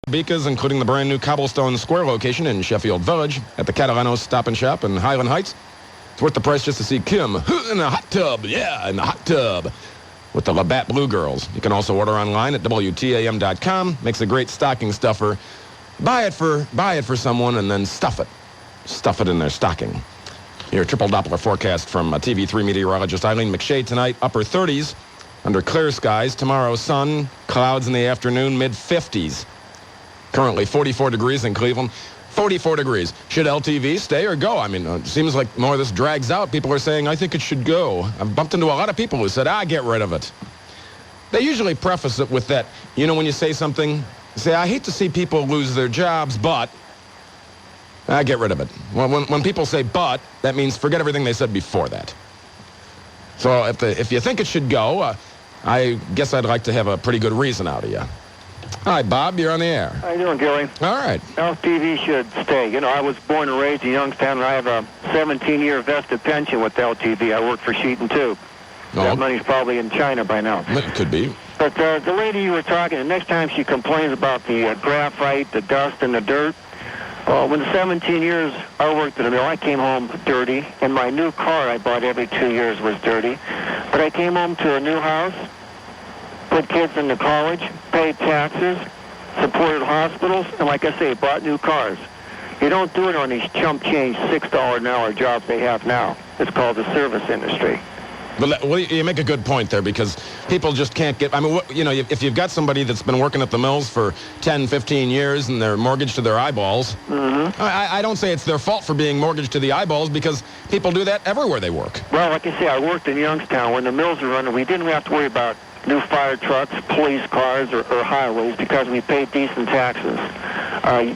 Bicas, including the brand new Cobblestone Square location in Sheffield Village, at the Catalanos Stop and Shop in Highland Heights. It's worth the price just to see Kim in a hot tub. Yeah, in the hot tub with the Labatt Blue Girls. You can also order online at WTAM.com. Makes a great stocking stuffer. Buy it for someone and then stuff it. Stuff it in their stocking. Your triple Doppler forecast from TV3 meteorologist Eileen McShay tonight. Upper 30s under clear skies. Tomorrow, sun, clouds in the afternoon, mid-50s. Currently 44 degrees in Cleveland. 44 degrees. Should LTV stay or go? I mean, it seems like more of this drags out. People are saying, I think it should go. I've bumped into a lot of people who said, get rid of it. They usually preface it with that, when you say something, you say, I hate to see people lose their jobs, but get rid of it. When people say but, that means forget everything they said before that. So if you think it should go, I guess I'd like to have a pretty good reason out of you. Hi, Bob. You're on the air. How you doing, Gilly? All right. LTV should stay. I was born and raised in Youngstown, and I have a 17-year vested pension with LTV. I work for Sheeton, too. That money's probably in China by now. It could be. But the lady you were talking, the next time she complains about the graphite, the dust, and the dirt, when the 17 years I worked at the mill, I came home dirty, and my new car I bought every 2 years was dirty. But I came home to a new house, put kids into college, paid taxes, supported hospitals, and like I say, bought new cars. You don't do it on these chump change $6 an hour jobs they have now. It's called the service industry. Well, you make a good point there because people just can't get... I mean, if you've got somebody that's been working at the mills for 10, 15 years and they're mortgaged to their eyeballs, I don't say it's their fault for being mortgaged to the eyeballs because people do that everywhere they work. Well, like I say, I worked in Youngstown. When the mills were running, we didn't have to worry about new fire trucks, police cars, or highways because we paid decent taxes.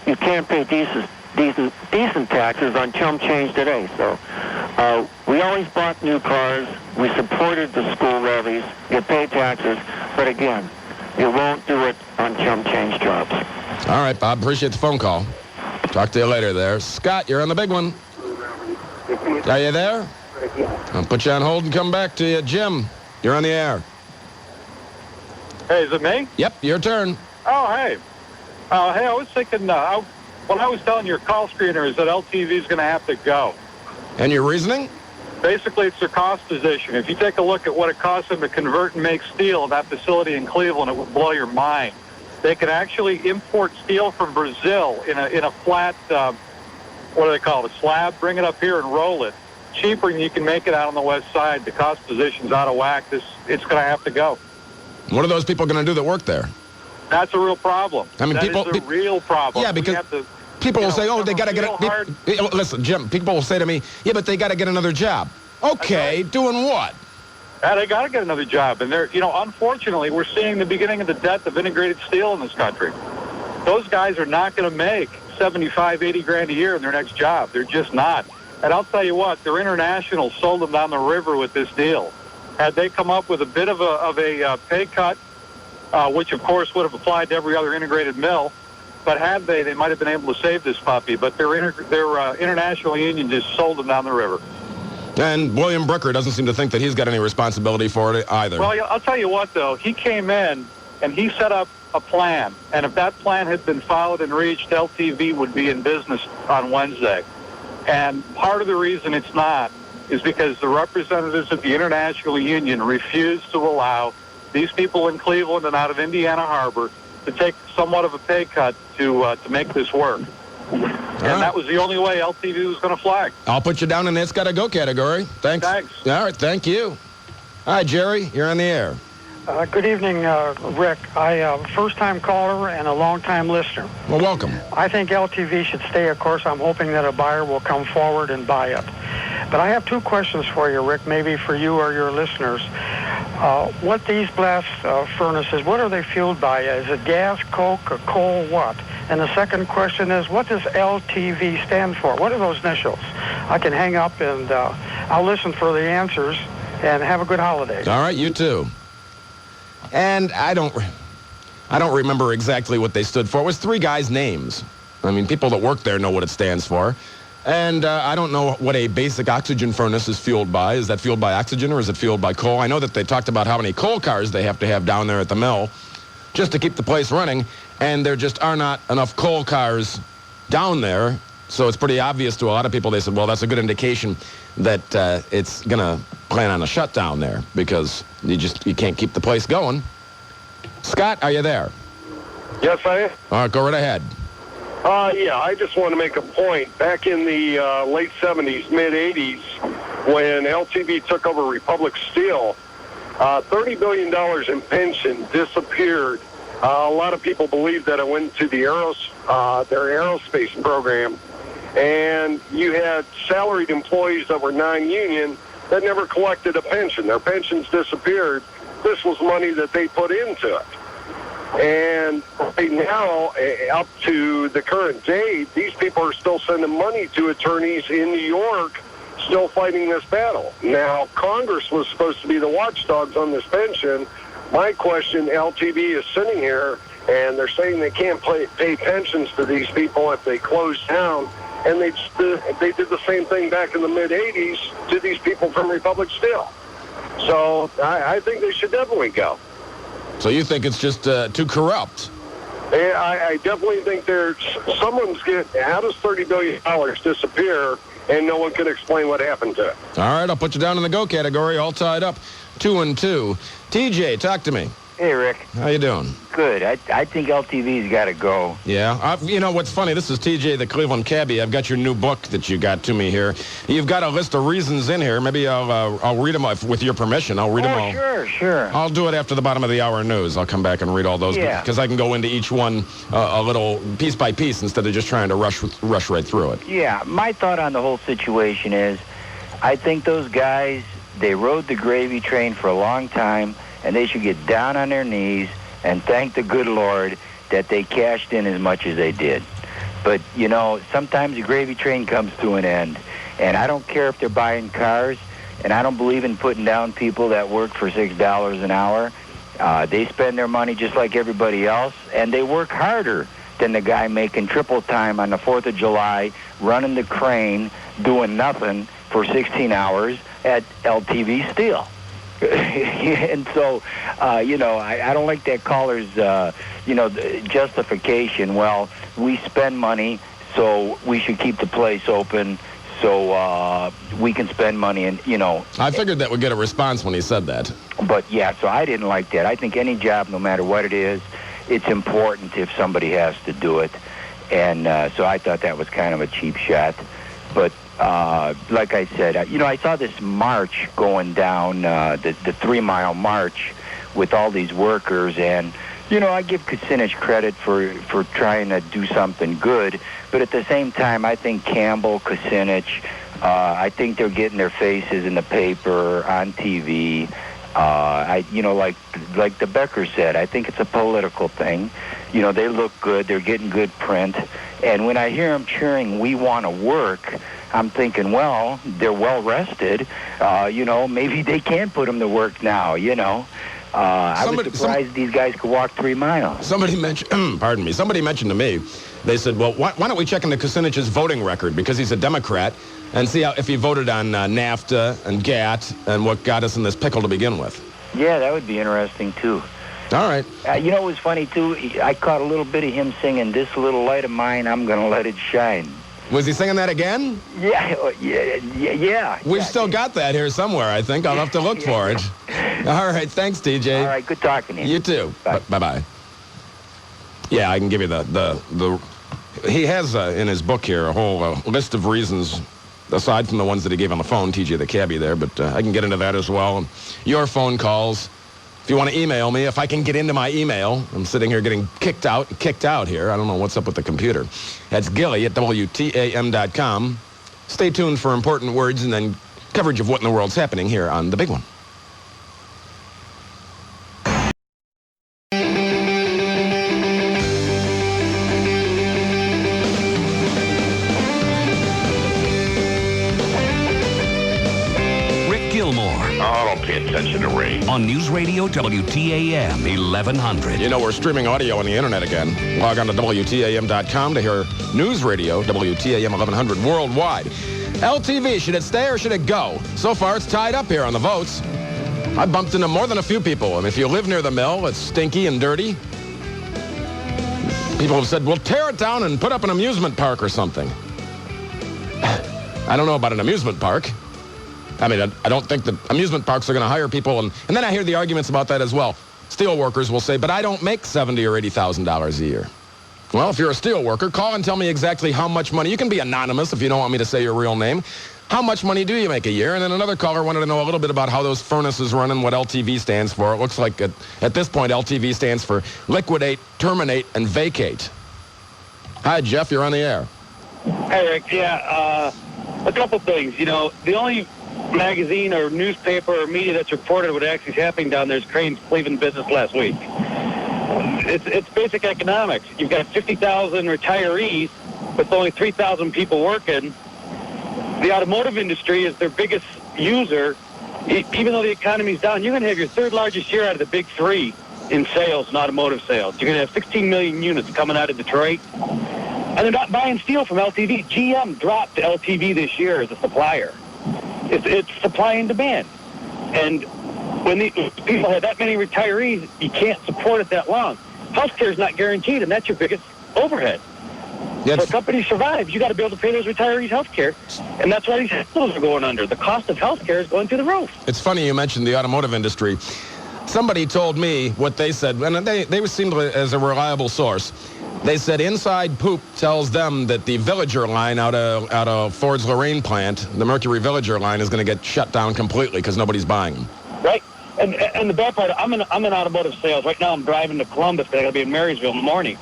You can't pay decent taxes on chump change today. So we always bought new cars. We supported the school levies. You pay taxes. But again, you won't do it on chump change jobs. All right, Bob. Appreciate the phone call. Talk to you later there. Scott, you're on the big one. Are you there? I'll put you on hold and come back to you. Jim, you're on the air. Hey, is it me? Yep, your turn. Oh, hey. Hey, I was thinking, what I was telling your call screener is that LTV is going to have to go. And your reasoning? Basically, it's their cost position. If you take a look at what it costs them to convert and make steel in that facility in Cleveland, it would blow your mind. They can actually import steel from Brazil in a flat, what do they call it, a slab, bring it up here and roll it. Cheaper than you can make it out on the west side. The cost position's out of whack. It's going to have to go. What are those people going to do that work there? That's a real problem. I mean, that is a real problem. Yeah, because people will say, they got to get it. Listen, Jim, people will say to me, yeah, but they got to get another job. Okay, right. Doing what? Yeah, they got to get another job. And unfortunately, we're seeing the beginning of the death of integrated steel in this country. Those guys are not going to make 75, 80 grand a year in their next job. They're just not. And I'll tell you what, their international sold them down the river with this deal. Had they come up with a bit of a pay cut, which of course would have applied to every other integrated mill, but had they might have been able to save this puppy. But their international union just sold them down the river. And William Brooker doesn't seem to think that he's got any responsibility for it either. Well, I'll tell you what, though. He came in and he set up a plan. And if that plan had been followed and reached, LTV would be in business on Wednesday. And part of the reason it's not is because the representatives of the International Union refused to allow these people in Cleveland and out of Indiana Harbor to take somewhat of a pay cut to make this work. And that was the only way LTV was going to flag. I'll put you down in the It's Gotta Go category. Thanks. All right, thank you. Hi, Jerry. You're on the air. Good evening, Rick. I am a first-time caller and a long-time listener. Well, welcome. I think LTV should stay. Of course, I'm hoping that a buyer will come forward and buy it. But I have two questions for you, Rick, maybe for you or your listeners. What these blast furnaces, what are they fueled by? Is it gas, coke, or coal, what? And the second question is, what does LTV stand for? What are those initials? I can hang up and I'll listen for the answers and have a good holiday. All right, you too. And I don't remember exactly what they stood for. It was three guys' names. I mean, people that work there know what it stands for. And I don't know what a basic oxygen furnace is fueled by. Is that fueled by oxygen or is it fueled by coal? I know that they talked about how many coal cars they have to have down there at the mill. just to keep the place running, and there just are not enough coal cars down there. So it's pretty obvious to a lot of people. They said, well, that's a good indication that it's going to plan on a shutdown there because you can't keep the place going. Scott, are you there? Yes, I am. All right, go right ahead. Yeah, I just want to make a point. Back in the late 70s, mid-80s, when LTV took over Republic Steel, $30 billion in pension disappeared. A lot of people believe that it went to their aerospace program. And you had salaried employees that were non-union that never collected a pension. Their pensions disappeared. This was money that they put into it. And right now, up to the current date, these people are still sending money to attorneys in New York, still fighting this battle. Now, Congress was supposed to be the watchdogs on this pension. My question, LTV is sitting here, and they're saying they can't pay pensions to these people if they close down. And they did the same thing back in the mid-'80s to these people from Republic Steel. So I think they should definitely go. So you think it's just too corrupt? I definitely think someone's getting, how does $30 billion disappear and no one can explain what happened to it? All right, I'll put you down in the go category, all tied up, 2-2. TJ, talk to me. Hey, Rick. How you doing? Good. I think LTV's got to go. Yeah. You know, what's funny, this is TJ, the Cleveland cabbie. I've got your new book that you got to me here. You've got a list of reasons in here. Maybe I'll read them with your permission. I'll read them all. Sure. I'll do it after the bottom of the hour news. I'll come back and read all those because I can go into each one a little piece by piece instead of just trying to rush right through it. Yeah. My thought on the whole situation is I think those guys, they rode the gravy train for a long time, and they should get down on their knees and thank the good Lord that they cashed in as much as they did. But, you know, sometimes the gravy train comes to an end. And I don't care if they're buying cars, and I don't believe in putting down people that work for $6 an hour. They spend their money just like everybody else, and they work harder than the guy making triple time on the 4th of July, running the crane, doing nothing for 16 hours at LTV Steel. And so, you know, I don't like that caller's, you know, justification. Well, we spend money, so we should keep the place open so we can spend money and, you know. I figured that would get a response when he said that. But, yeah, so I didn't like that. I think any job, no matter what it is, it's important if somebody has to do it. And so I thought that was kind of a cheap shot. But like I said, you know, I saw this march going down, the 3-mile march with all these workers, and, you know, I give Kucinich credit for trying to do something good, but at the same time, I think Campbell, Kucinich, I think they're getting their faces in the paper, on TV. You know, like the Becker said, I think it's a political thing. You know, they look good, they're getting good print, and when I hear them cheering, "We want to work," I'm thinking, well, they're well rested. You know, maybe they can put them to work now, you know. I was surprised these guys could walk 3 miles. Somebody mentioned, pardon me, somebody mentioned to me, they said, well, why don't we check into Kucinich's voting record because he's a Democrat and see if he voted on NAFTA and GATT and what got us in this pickle to begin with. Yeah, that would be interesting, too. All right. You know, it was funny, too. I caught a little bit of him singing, "This Little Light of Mine, I'm Gonna Let It Shine." Was he singing that again? Yeah. We've still got that here somewhere, I think. I'll have to look for it. All right, thanks, TJ. All right, good talking to you. You too. Bye. Bye-bye. Yeah, I can give you the he has in his book here a whole list of reasons, aside from the ones that he gave on the phone, TJ the cabbie there, but I can get into that as well. Your phone calls. If you want to email me, if I can get into my email, I'm sitting here getting kicked out here. I don't know what's up with the computer. That's Gilly at WTAM.com. Stay tuned for important words and then coverage of what in the world's happening here on The Big One. Rick Gilmore. I don't pay attention to Ray. On News Radio WTAM 1100. You know, we're streaming audio on the internet again. Log on to WTAM.com to hear News Radio WTAM 1100 worldwide. LTV, should it stay or should it go? So far, it's tied up here on the votes. I bumped into more than a few people. I mean, if you live near the mill, it's stinky and dirty. People have said, well, tear it down and put up an amusement park or something. I don't know about an amusement park. I mean, I don't think that amusement parks are going to hire people. And then I hear the arguments about that as well. Steel workers will say, but I don't make $70,000 or $80,000 a year. Well, if you're a steel worker, call and tell me exactly how much money. You can be anonymous if you don't want me to say your real name. How much money do you make a year? And then another caller wanted to know a little bit about how those furnaces run and what LTV stands for. It looks like at this point, LTV stands for liquidate, terminate, and vacate. Hi, Jeff. You're on the air. Hey, Rick. Yeah, a couple things. You know, the only magazine or newspaper or media that's reported what actually is happening down there is Crane's Cleveland business last week. It's basic economics. You've got 50,000 retirees with only 3,000 people working. The automotive industry is their biggest user. Even though the economy's down, you're going to have your third largest share out of the big three in sales and automotive sales. You're going to have 16 million units coming out of Detroit. And they're not buying steel from LTV. GM dropped to LTV this year as a supplier. It's supply and demand. And when people have that many retirees, you can't support it that long. Healthcare is not guaranteed, and that's your biggest overhead. For a company to survive, you got to be able to pay those retirees health care, and that's why these hospitals are going under. The cost of health care is going through the roof. It's funny you mentioned the automotive industry. Somebody told me what they said, and they seemed as a reliable source. They said Inside Poop tells them that the Villager line out of Ford's Lorraine plant, the Mercury Villager line, is going to get shut down completely because nobody's buying them. Right, and the bad part, I'm in automotive sales right now. I'm driving to Columbus. I got to be in Marysville in the morning.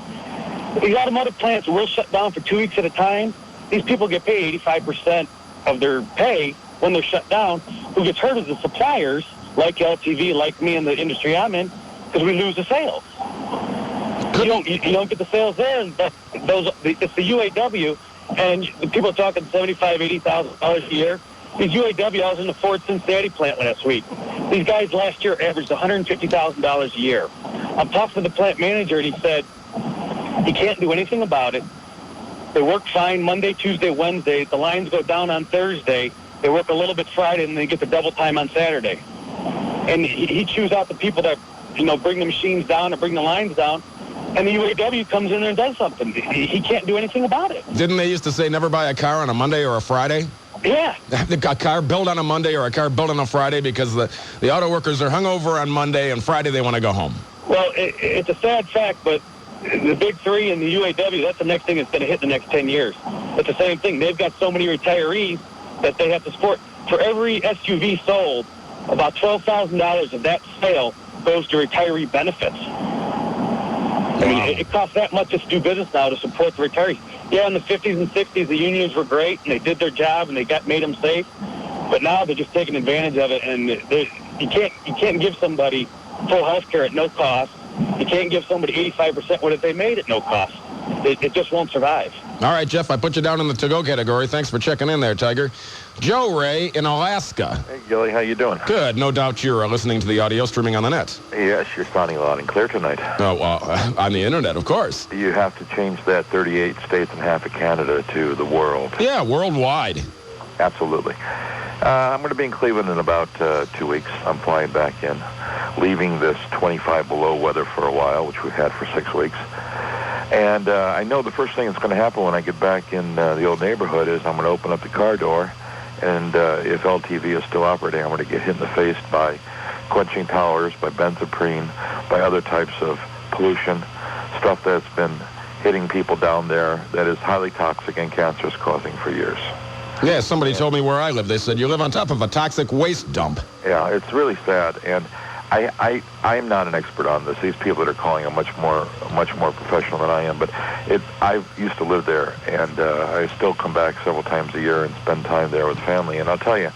These automotive plants will shut down for 2 weeks at a time. These people get paid 85% of their pay when they're shut down. Who gets hurt is the suppliers, like LTV, like me in the industry I'm in, because we lose the sales. You don't get the sales there, and it's the UAW, and the people are talking $75,000, $80,000 a year. These UAW, I was in the Ford Cincinnati plant last week. These guys last year averaged $150,000 a year. I'm talking to the plant manager, and he said, he can't do anything about it. They work fine Monday, Tuesday, Wednesday. The lines go down on Thursday. They work a little bit Friday, and they get the double time on Saturday. And he chews out the people that, bring the machines down and bring the lines down. And the UAW comes in there and does something. He can't do anything about it. Didn't they used to say never buy a car on a Monday or a Friday? Yeah. A car built on a Monday or a car built on a Friday because the auto workers are hungover on Monday, and Friday they want to go home. Well, it's a sad fact, but the big three and the UAW, that's the next thing that's going to hit in the next 10 years. It's the same thing. They've got so many retirees that they have to support. For every SUV sold, about $12,000 of that sale goes to retiree benefits. I mean, it costs that much just to do business now to support the retirees. Yeah, in the 50s and 60s, the unions were great, and they did their job, and they made them safe. But now they're just taking advantage of it, and you can't give somebody full health care at no cost. You can't give somebody 85% what if they made at no cost. It just won't survive. All right, Jeff, I put you down in the to-go category. Thanks for checking in there, Tiger. Joe Ray in Alaska. Hey, Gilly, how you doing? Good. No doubt you're listening to the audio streaming on the net. Yes, you're sounding loud and clear tonight. Oh, on the internet, of course. You have to change that 38 states and half of Canada to the world. Yeah, worldwide. Absolutely. I'm going to be in Cleveland in about 2 weeks. I'm flying back in, leaving this 25 below weather for a while, which we've had for 6 weeks. And I know the first thing that's going to happen when I get back in the old neighborhood is I'm going to open up the car door, and if LTV is still operating, I'm going to get hit in the face by quenching towers, by benzoprene, by other types of pollution, stuff that's been hitting people down there that is highly toxic and cancerous, causing for years. Yeah, somebody told me where I live. They said, you live on top of a toxic waste dump. Yeah, it's really sad, and I'm not an expert on this. These people that are calling are much more professional than I am. But I used to live there, and I still come back several times a year and spend time there with family. And I'll tell you,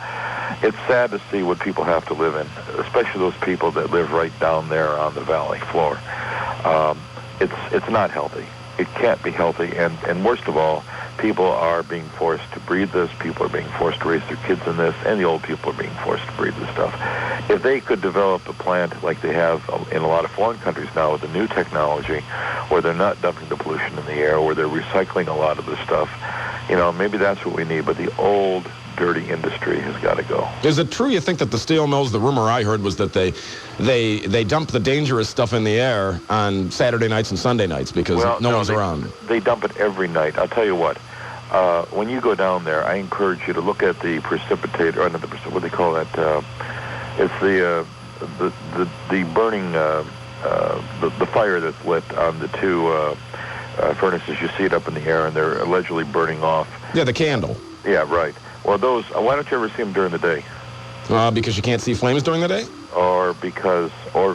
it's sad to see what people have to live in, especially those people that live right down there on the valley floor. It's not healthy. It can't be healthy, and worst of all, people are being forced to breathe this. People are being forced to raise their kids in this, and the old people are being forced to breathe this stuff. If they could develop a plant like they have in a lot of foreign countries now with the new technology, where they're not dumping the pollution in the air, where they're recycling a lot of the stuff, maybe that's what we need. But the old dirty industry has got to go. Is it true you think that the steel mills, the rumor I heard was that they dump the dangerous stuff in the air on Saturday nights and Sunday nights because no one's around? They dump it every night. I'll tell you what. When you go down there, I encourage you to look at the precipitator, or not the what do they call that? It's the burning, the fire that's lit on the two furnaces. You see it up in the air, and they're allegedly burning off. Yeah, the candle. Yeah, right. Well, those. Why don't you ever see them during the day? Because you can't see flames during the day? Or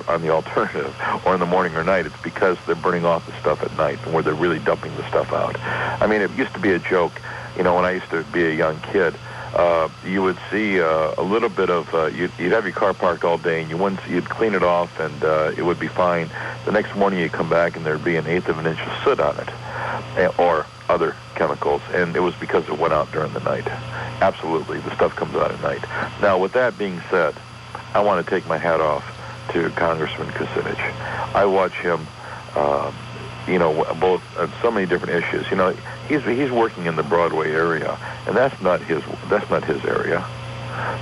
on the alternative, or in the morning or night, it's because they're burning off the stuff at night, where they're really dumping the stuff out. I mean, it used to be a joke, when I used to be a young kid, you would see a little bit of, you'd have your car parked all day, and you'd clean it off, and it would be fine. The next morning you'd come back, and there'd be 1/8 of an inch of soot on it, or other chemicals, and it was because it went out during the night. Absolutely, the stuff comes out at night. Now, with that being said, I want to take my hat off to Congressman Kucinich. I watch him, both on so many different issues. He's working in the Broadway area, and that's not his area.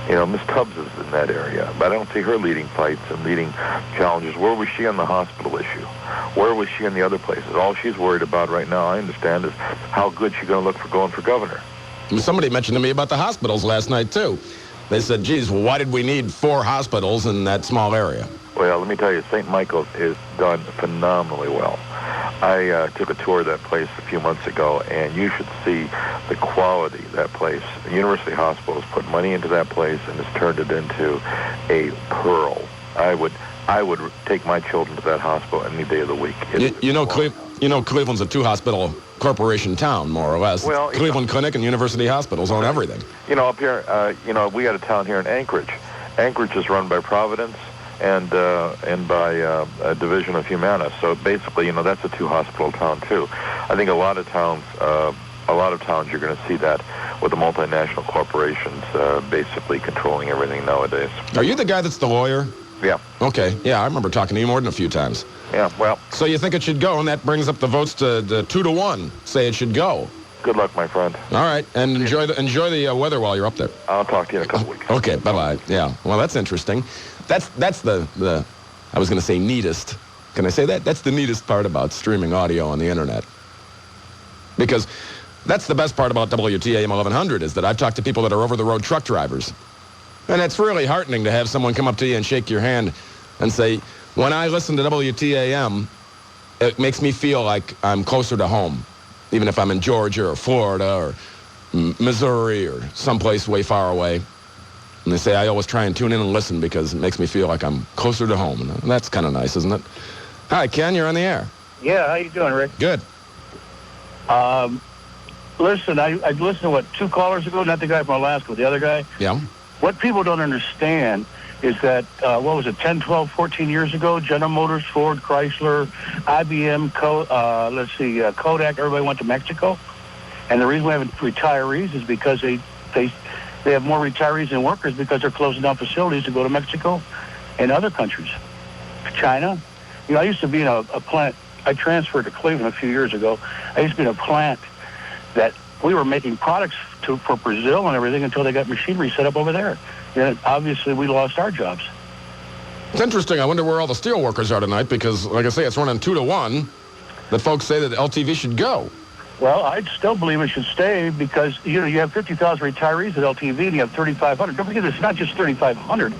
Ms. Tubbs is in that area, but I don't see her leading fights and leading challenges. Where was she on the hospital issue? Where was she in the other places? All she's worried about right now, I understand, is how good she's going to look for going for governor. Somebody mentioned to me about the hospitals last night, too. They said, geez, well, why did we need 4 hospitals in that small area? Well, let me tell you, St. Michael's is done phenomenally well. I took a tour of that place a few months ago, and you should see the quality of that place. The University Hospital has put money into that place and has turned it into a pearl. I would take my children to that hospital any day of the week. Cleveland's a 2-hospital corporation town, more or less. Well, Cleveland Clinic and University Hospitals own everything. Up here, we got a town here in Anchorage. Anchorage is run by Providence and by a division of Humana. So basically, that's a 2-hospital town too. I think a lot of towns you're going to see that with the multinational corporations basically controlling everything nowadays. Are you the guy that's the lawyer? Yeah. Okay. Yeah, I remember talking to you more than a few times. Yeah, well. So you think it should go, and that brings up the votes to 2-1. Say it should go. Good luck, my friend. All right, and enjoy the weather while you're up there. I'll talk to you in a couple weeks. Okay, bye-bye. Yeah, well, that's interesting. That's the I was going to say neatest. Can I say that? That's the neatest part about streaming audio on the internet. Because that's the best part about WTAM 1100 is that I've talked to people that are over-the-road truck drivers. And it's really heartening to have someone come up to you and shake your hand and say, when I listen to WTAM, it makes me feel like I'm closer to home, even if I'm in Georgia or Florida or Missouri or someplace way far away. And they say, I always try and tune in and listen because it makes me feel like I'm closer to home. And that's kind of nice, isn't it? Hi, Ken, you're on the air. Yeah, how you doing, Rick? Good. Listen, I listened to 2 callers ago, not the guy from Alaska, but the other guy. Yeah. What people don't understand is that, 10, 12, 14 years ago, General Motors, Ford, Chrysler, IBM, Kodak, everybody went to Mexico. And the reason we have retirees is because they have more retirees than workers because they're closing down facilities to go to Mexico and other countries. China. I used to be in a plant. I transferred to Cleveland a few years ago. I used to be in a plant that we were making products for Brazil and everything until they got machinery set up over there. And obviously, we lost our jobs. It's interesting. I wonder where all the steel workers are tonight because, like I say, it's running 2-1 that folks say that LTV should go. Well, I still believe it should stay because, you have 50,000 retirees at LTV and you have 3,500. Don't forget, it's not just 3,500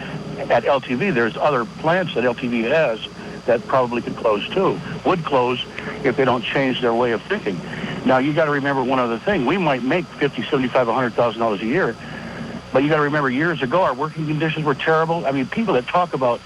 at LTV. There's other plants that LTV has that probably could close too. Would close if they don't change their way of thinking. Now, you got to remember one other thing. We might make $50,000, $75,000, $100,000 a year, but you got to remember years ago our working conditions were terrible. I mean, people that talk about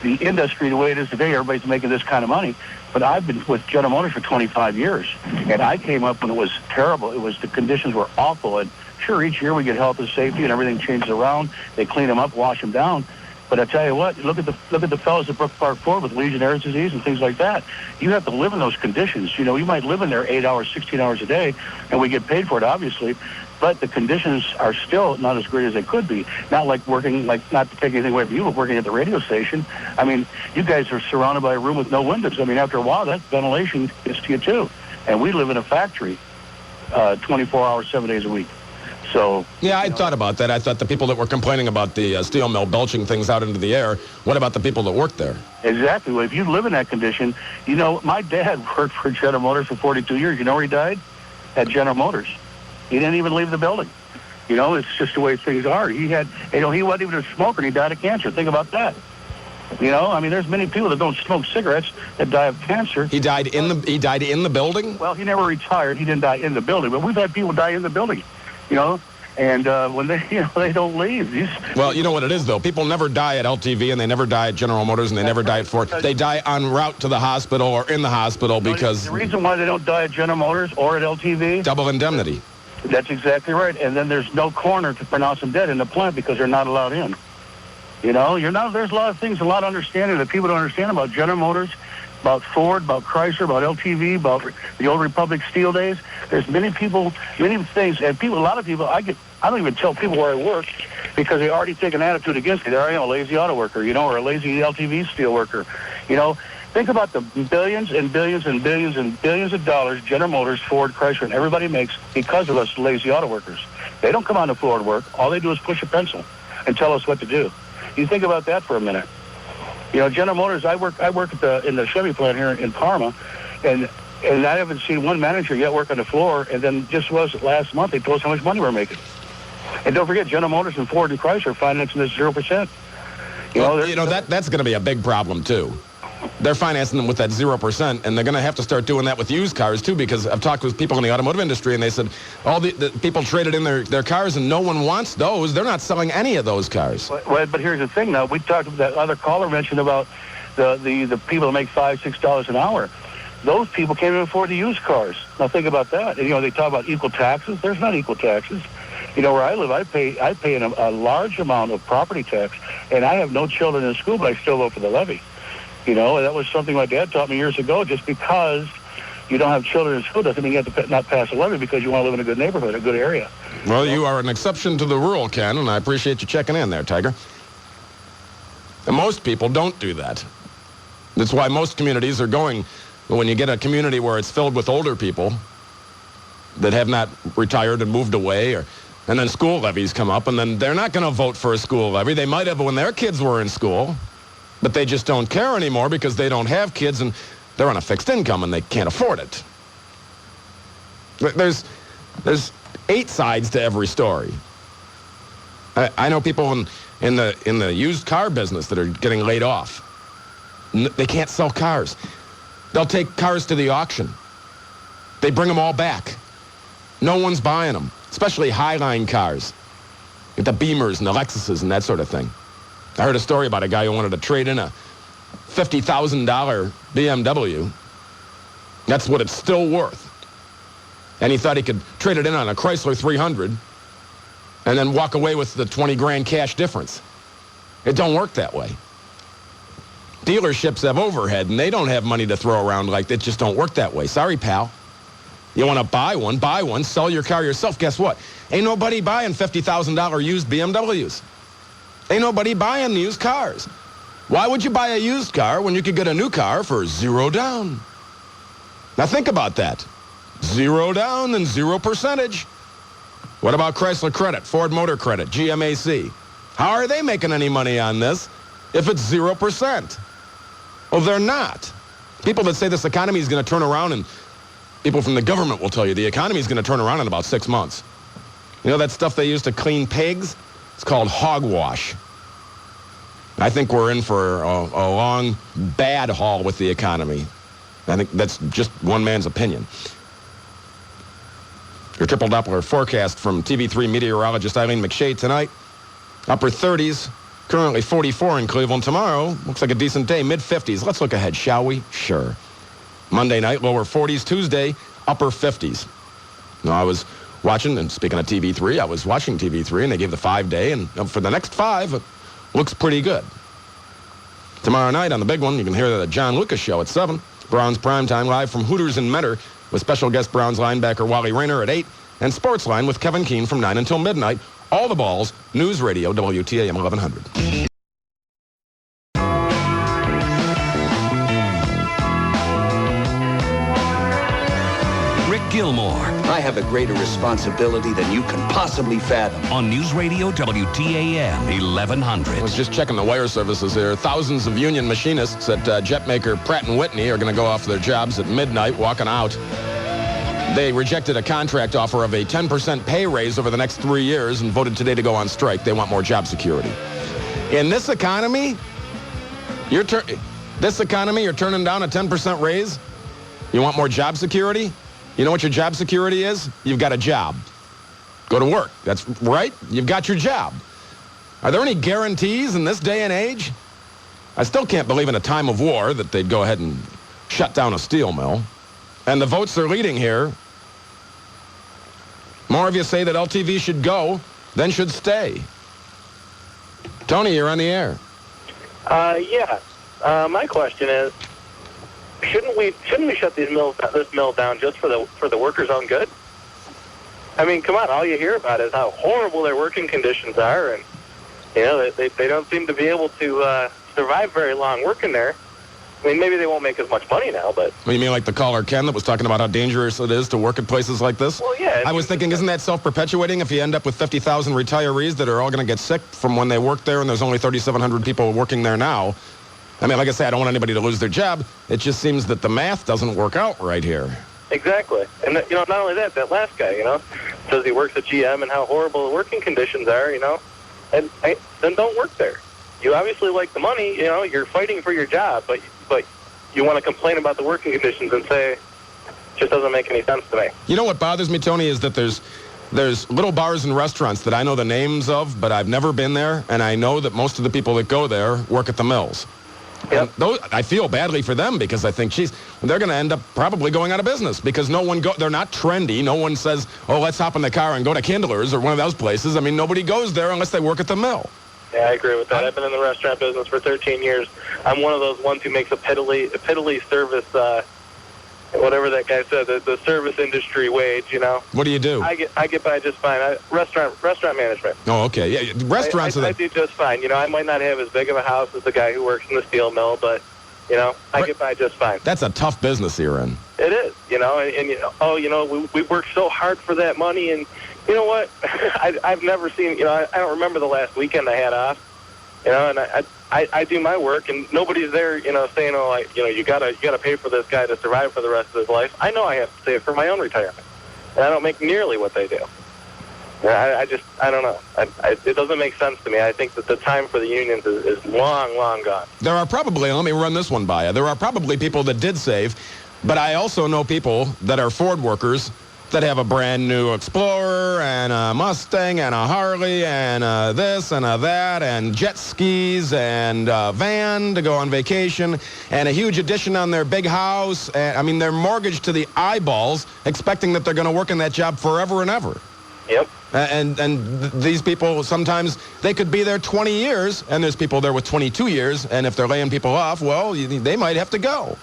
the industry the way it is today, everybody's making this kind of money. But I've been with General Motors for 25 years, and I came up when it was terrible. The conditions were awful. And sure, each year we get health and safety, and everything changes around. They clean them up, wash them down. But I tell you what, look at the fellows at Brook Park Ford with Legionnaire's disease and things like that. You have to live in those conditions. You might live in there 8 hours, 16 hours a day, and we get paid for it, obviously. But the conditions are still not as great as they could be. Not like working, not to take anything away from you, but working at the radio station. I mean, you guys are surrounded by a room with no windows. I mean, after a while, that ventilation gets to you too. And we live in a factory 24 hours, 7 days a week. So yeah, I thought about that. I thought the people that were complaining about the steel mill belching things out into the air, what about the people that worked there? Exactly. Well, if you live in that condition, you know, my dad worked for General Motors for 42 years. You know where he died? At General Motors. He didn't even leave the building. You know, it's just the way things are. He had, you know, he wasn't even a smoker and he died of cancer. Think about that. You know, I mean, there's many people that don't smoke cigarettes that die of cancer. He died in the building? Well, he never retired. He didn't die in the building, but we've had people die in the building, you know, and when they, you know, they don't leave. Well, you know what it is, though. People never die at LTV and they never die at General Motors and they never die at Ford. They die en route to the hospital or in the hospital because... The reason why they don't die at General Motors or at LTV... Double indemnity. That's exactly right. And then there's no coroner to pronounce them dead in the plant because they're not allowed in. You know, there's a lot of things, a lot of understanding that people don't understand about General Motors, about Ford, about Chrysler, about LTV, about the old Republic Steel days. There's many people, many things, and people, a lot of people, I don't even tell people where I work because they already take an attitude against me. There I am, a lazy auto worker, you know, or a lazy LTV steel worker. You know, think about the billions and billions and billions and billions of dollars General Motors, Ford, Chrysler, and everybody makes because of us lazy auto workers. They don't come on the floor to work. All they do is push a pencil and tell us what to do. You think about that for a minute. You know, General Motors, I work in the Chevy plant here in Parma, and I haven't seen one manager yet work on the floor, and then just last month they told us how much money we're making. And don't forget, General Motors and Ford and Chrysler are financing this 0%. You know, that's going to be a big problem, too. They're financing them with that 0%, and they're going to have to start doing that with used cars, too, because I've talked with people in the automotive industry, and they said all the people traded in their cars, and no one wants those. They're not selling any of those cars. But here's the thing, now. We talked about that other caller mentioned about the people that make $5, $6 an hour. Those people can't even afford the used cars. Now, think about that. And, you know, they talk about equal taxes. There's not equal taxes. You know, where I live, I pay a large amount of property tax, and I have no children in school, but I still vote for the levy. You know, that was something my dad taught me years ago. Just because you don't have children in school doesn't mean you have to not pass a levy because you want to live in a good neighborhood, a good area. Well, you are an exception to the rule, Ken, and I appreciate you checking in there, Tiger. And most people don't do that. That's why most communities are going, when you get a community where it's filled with older people that have not retired and moved away, and then school levies come up, and then they're not going to vote for a school levy. They might have when their kids were in school. But they just don't care anymore because they don't have kids and they're on a fixed income and they can't afford it. There's 8 sides to every story. I know people in the used car business that are getting laid off. They can't sell cars. They'll take cars to the auction. They bring them all back. No one's buying them, especially Highline cars. Get the Beamers and the Lexuses and that sort of thing. I heard a story about a guy who wanted to trade in a $50,000 BMW. That's what it's still worth. And he thought he could trade it in on a Chrysler 300 and then walk away with the 20 grand cash difference. It don't work that way. Dealerships have overhead, and they don't have money to throw around like that. It just don't work that way. Sorry, pal. You want to buy one, sell your car yourself. Guess what? Ain't nobody buying $50,000 used BMWs. Ain't nobody buying used cars. Why would you buy a used car when you could get a new car for 0 down? Now think about that. 0 down and 0%. What about Chrysler Credit, Ford Motor Credit, GMAC? How are they making any money on this if it's 0%? Well, they're not. People that say this economy is going to turn around, and people from the government will tell you the economy is going to turn around in about 6 months. You know that stuff they use to clean pigs? It's called hogwash. I think we're in for a long, bad haul with the economy. I think that's just one man's opinion. Your triple Doppler forecast from TV3 meteorologist Eileen McShade tonight. Upper 30s, currently 44 in Cleveland. Tomorrow, looks like a decent day, mid-50s. Let's look ahead, shall we? Sure. Monday night, lower 40s. Tuesday, upper 50s. Now, I was watching, and speaking of TV3, I was watching TV3, and they gave the 5-day, and for the next 5, it looks pretty good. Tomorrow night on the big one, you can hear the John Lucas Show at 7. Browns Primetime live from Hooters in Mentor with special guest Browns linebacker Wally Rayner at 8, and Sportsline with Kevin Keene from 9 until midnight. All the balls, News Radio, WTAM 1100. Rick Gilmour. I have a greater responsibility than you can possibly fathom. On News Radio WTAM 1100. I was just checking the wire services here. Thousands of union machinists at jet maker Pratt & Whitney are going to go off their jobs at midnight, walking out. They rejected a contract offer of a 10% pay raise over the next 3 years and voted today to go on strike. They want more job security. In this economy, you're turning down a 10% raise? You want more job security? You know what your job security is? You've got a job. Go to work. That's right. You've got your job. Are there any guarantees in this day and age? I still can't believe in a time of war that they'd go ahead and shut down a steel mill. And the votes are leading here. More of you say that LTV should go than should stay. Tony, you're on the air. Yeah. My question is, shouldn't we shut this mill down just for the workers' own good? I mean, come on, all you hear about is how horrible their working conditions are, and you know they don't seem to be able to survive very long working there. I mean, maybe they won't make as much money now, but... Well, you mean like the caller Ken that was talking about how dangerous it is to work at places like this? Well, yeah. I was thinking, isn't that self-perpetuating if you end up with 50,000 retirees that are all going to get sick from when they worked there and there's only 3,700 people working there now? I mean, like I say, I don't want anybody to lose their job. It just seems that the math doesn't work out right here. Exactly. And, you know, not only that last guy, you know, says he works at GM and how horrible the working conditions are, you know, and then don't work there. You obviously like the money, you know, you're fighting for your job, but you want to complain about the working conditions and say, it just doesn't make any sense to me. You know what bothers me, Tony, is that there's little bars and restaurants that I know the names of, but I've never been there, and I know that most of the people that go there work at the mills. Yep. And I feel badly for them because I think, geez, they're going to end up probably going out of business because they're not trendy. No one says, oh, let's hop in the car and go to Kindler's or one of those places. I mean, nobody goes there unless they work at the mill. Yeah, I agree with that. I've been in the restaurant business for 13 years. I'm one of those ones who makes a piddly service, whatever that guy said, the service industry wage, you know. What do you do? I get by just fine. Restaurant management. Oh, okay. Yeah, restaurants I do just fine. You know, I might not have as big of a house as the guy who works in the steel mill, but, you know, I get by just fine. That's a tough business you're in. It is, you know, and you know, oh, you know, we worked so hard for that money, and you know what? I've never seen, you know, I don't remember the last weekend I had off, you know, and I do my work, and nobody's there, you know, saying, oh, like, you know, you gotta pay for this guy to survive for the rest of his life. I know I have to save for my own retirement, and I don't make nearly what they do. I don't know. It doesn't make sense to me. I think that the time for the unions is long, long gone. There are probably, let me run this one by you, there are probably people that did save, but I also know people that are Ford workers that have a brand new Explorer and a Mustang and a Harley and this and a that and jet skis and a van to go on vacation and a huge addition on their big house. And, I mean, they're mortgaged to the eyeballs expecting that they're going to work in that job forever and ever. Yep. And these people, sometimes they could be there 20 years, and there's people there with 22 years, and if they're laying people off, well, they might have to go.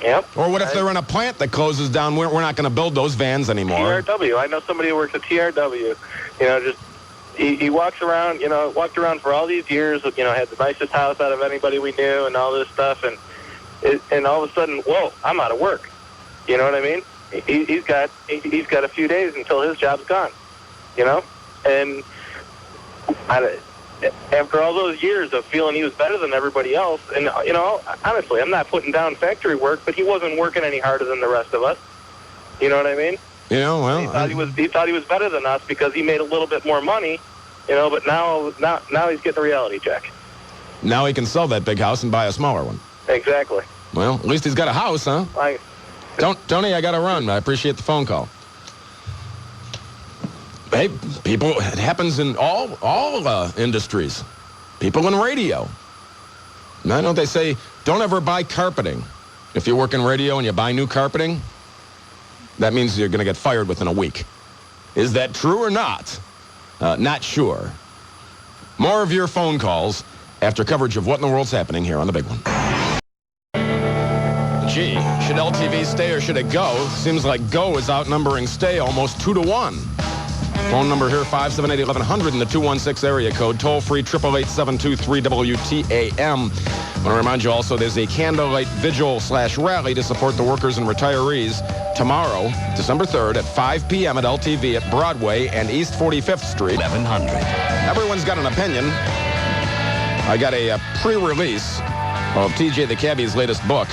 Yep. Or what if they're in a plant that closes down? We're not going to build those vans anymore. TRW. I know somebody who works at TRW. You know, just he walks around. You know, walked around for all these years. You know, had the nicest house out of anybody we knew, and all this stuff. And all of a sudden, whoa, I'm out of work. You know what I mean? He's got a few days until his job's gone. You know, and after all those years of feeling he was better than everybody else, and, you know, honestly, I'm not putting down factory work, but he wasn't working any harder than the rest of us. You know what I mean? You know, well, he thought he was better than us because he made a little bit more money, you know, but now he's getting a reality check. Now he can sell that big house and buy a smaller one. Exactly. Well, at least he's got a house, huh? Tony, I got to run. I appreciate the phone call. Hey, people, it happens in all industries. People in radio. And I know they say, don't ever buy carpeting. If you work in radio and you buy new carpeting, that means you're going to get fired within a week. Is that true or not? Not sure. More of your phone calls after coverage of what in the world's happening here on The Big One. Gee, should LTV stay or should it go? Seems like go is outnumbering stay almost 2-1. Phone number here, 578-1100 in the 216 area code. Toll-free, 888-723-WTAM. I want to remind you also there's a candlelight vigil/rally to support the workers and retirees tomorrow, December 3rd at 5 p.m. at LTV at Broadway and East 45th Street. 1100. Everyone's got an opinion. I got a pre-release of TJ the Cabbie's latest book.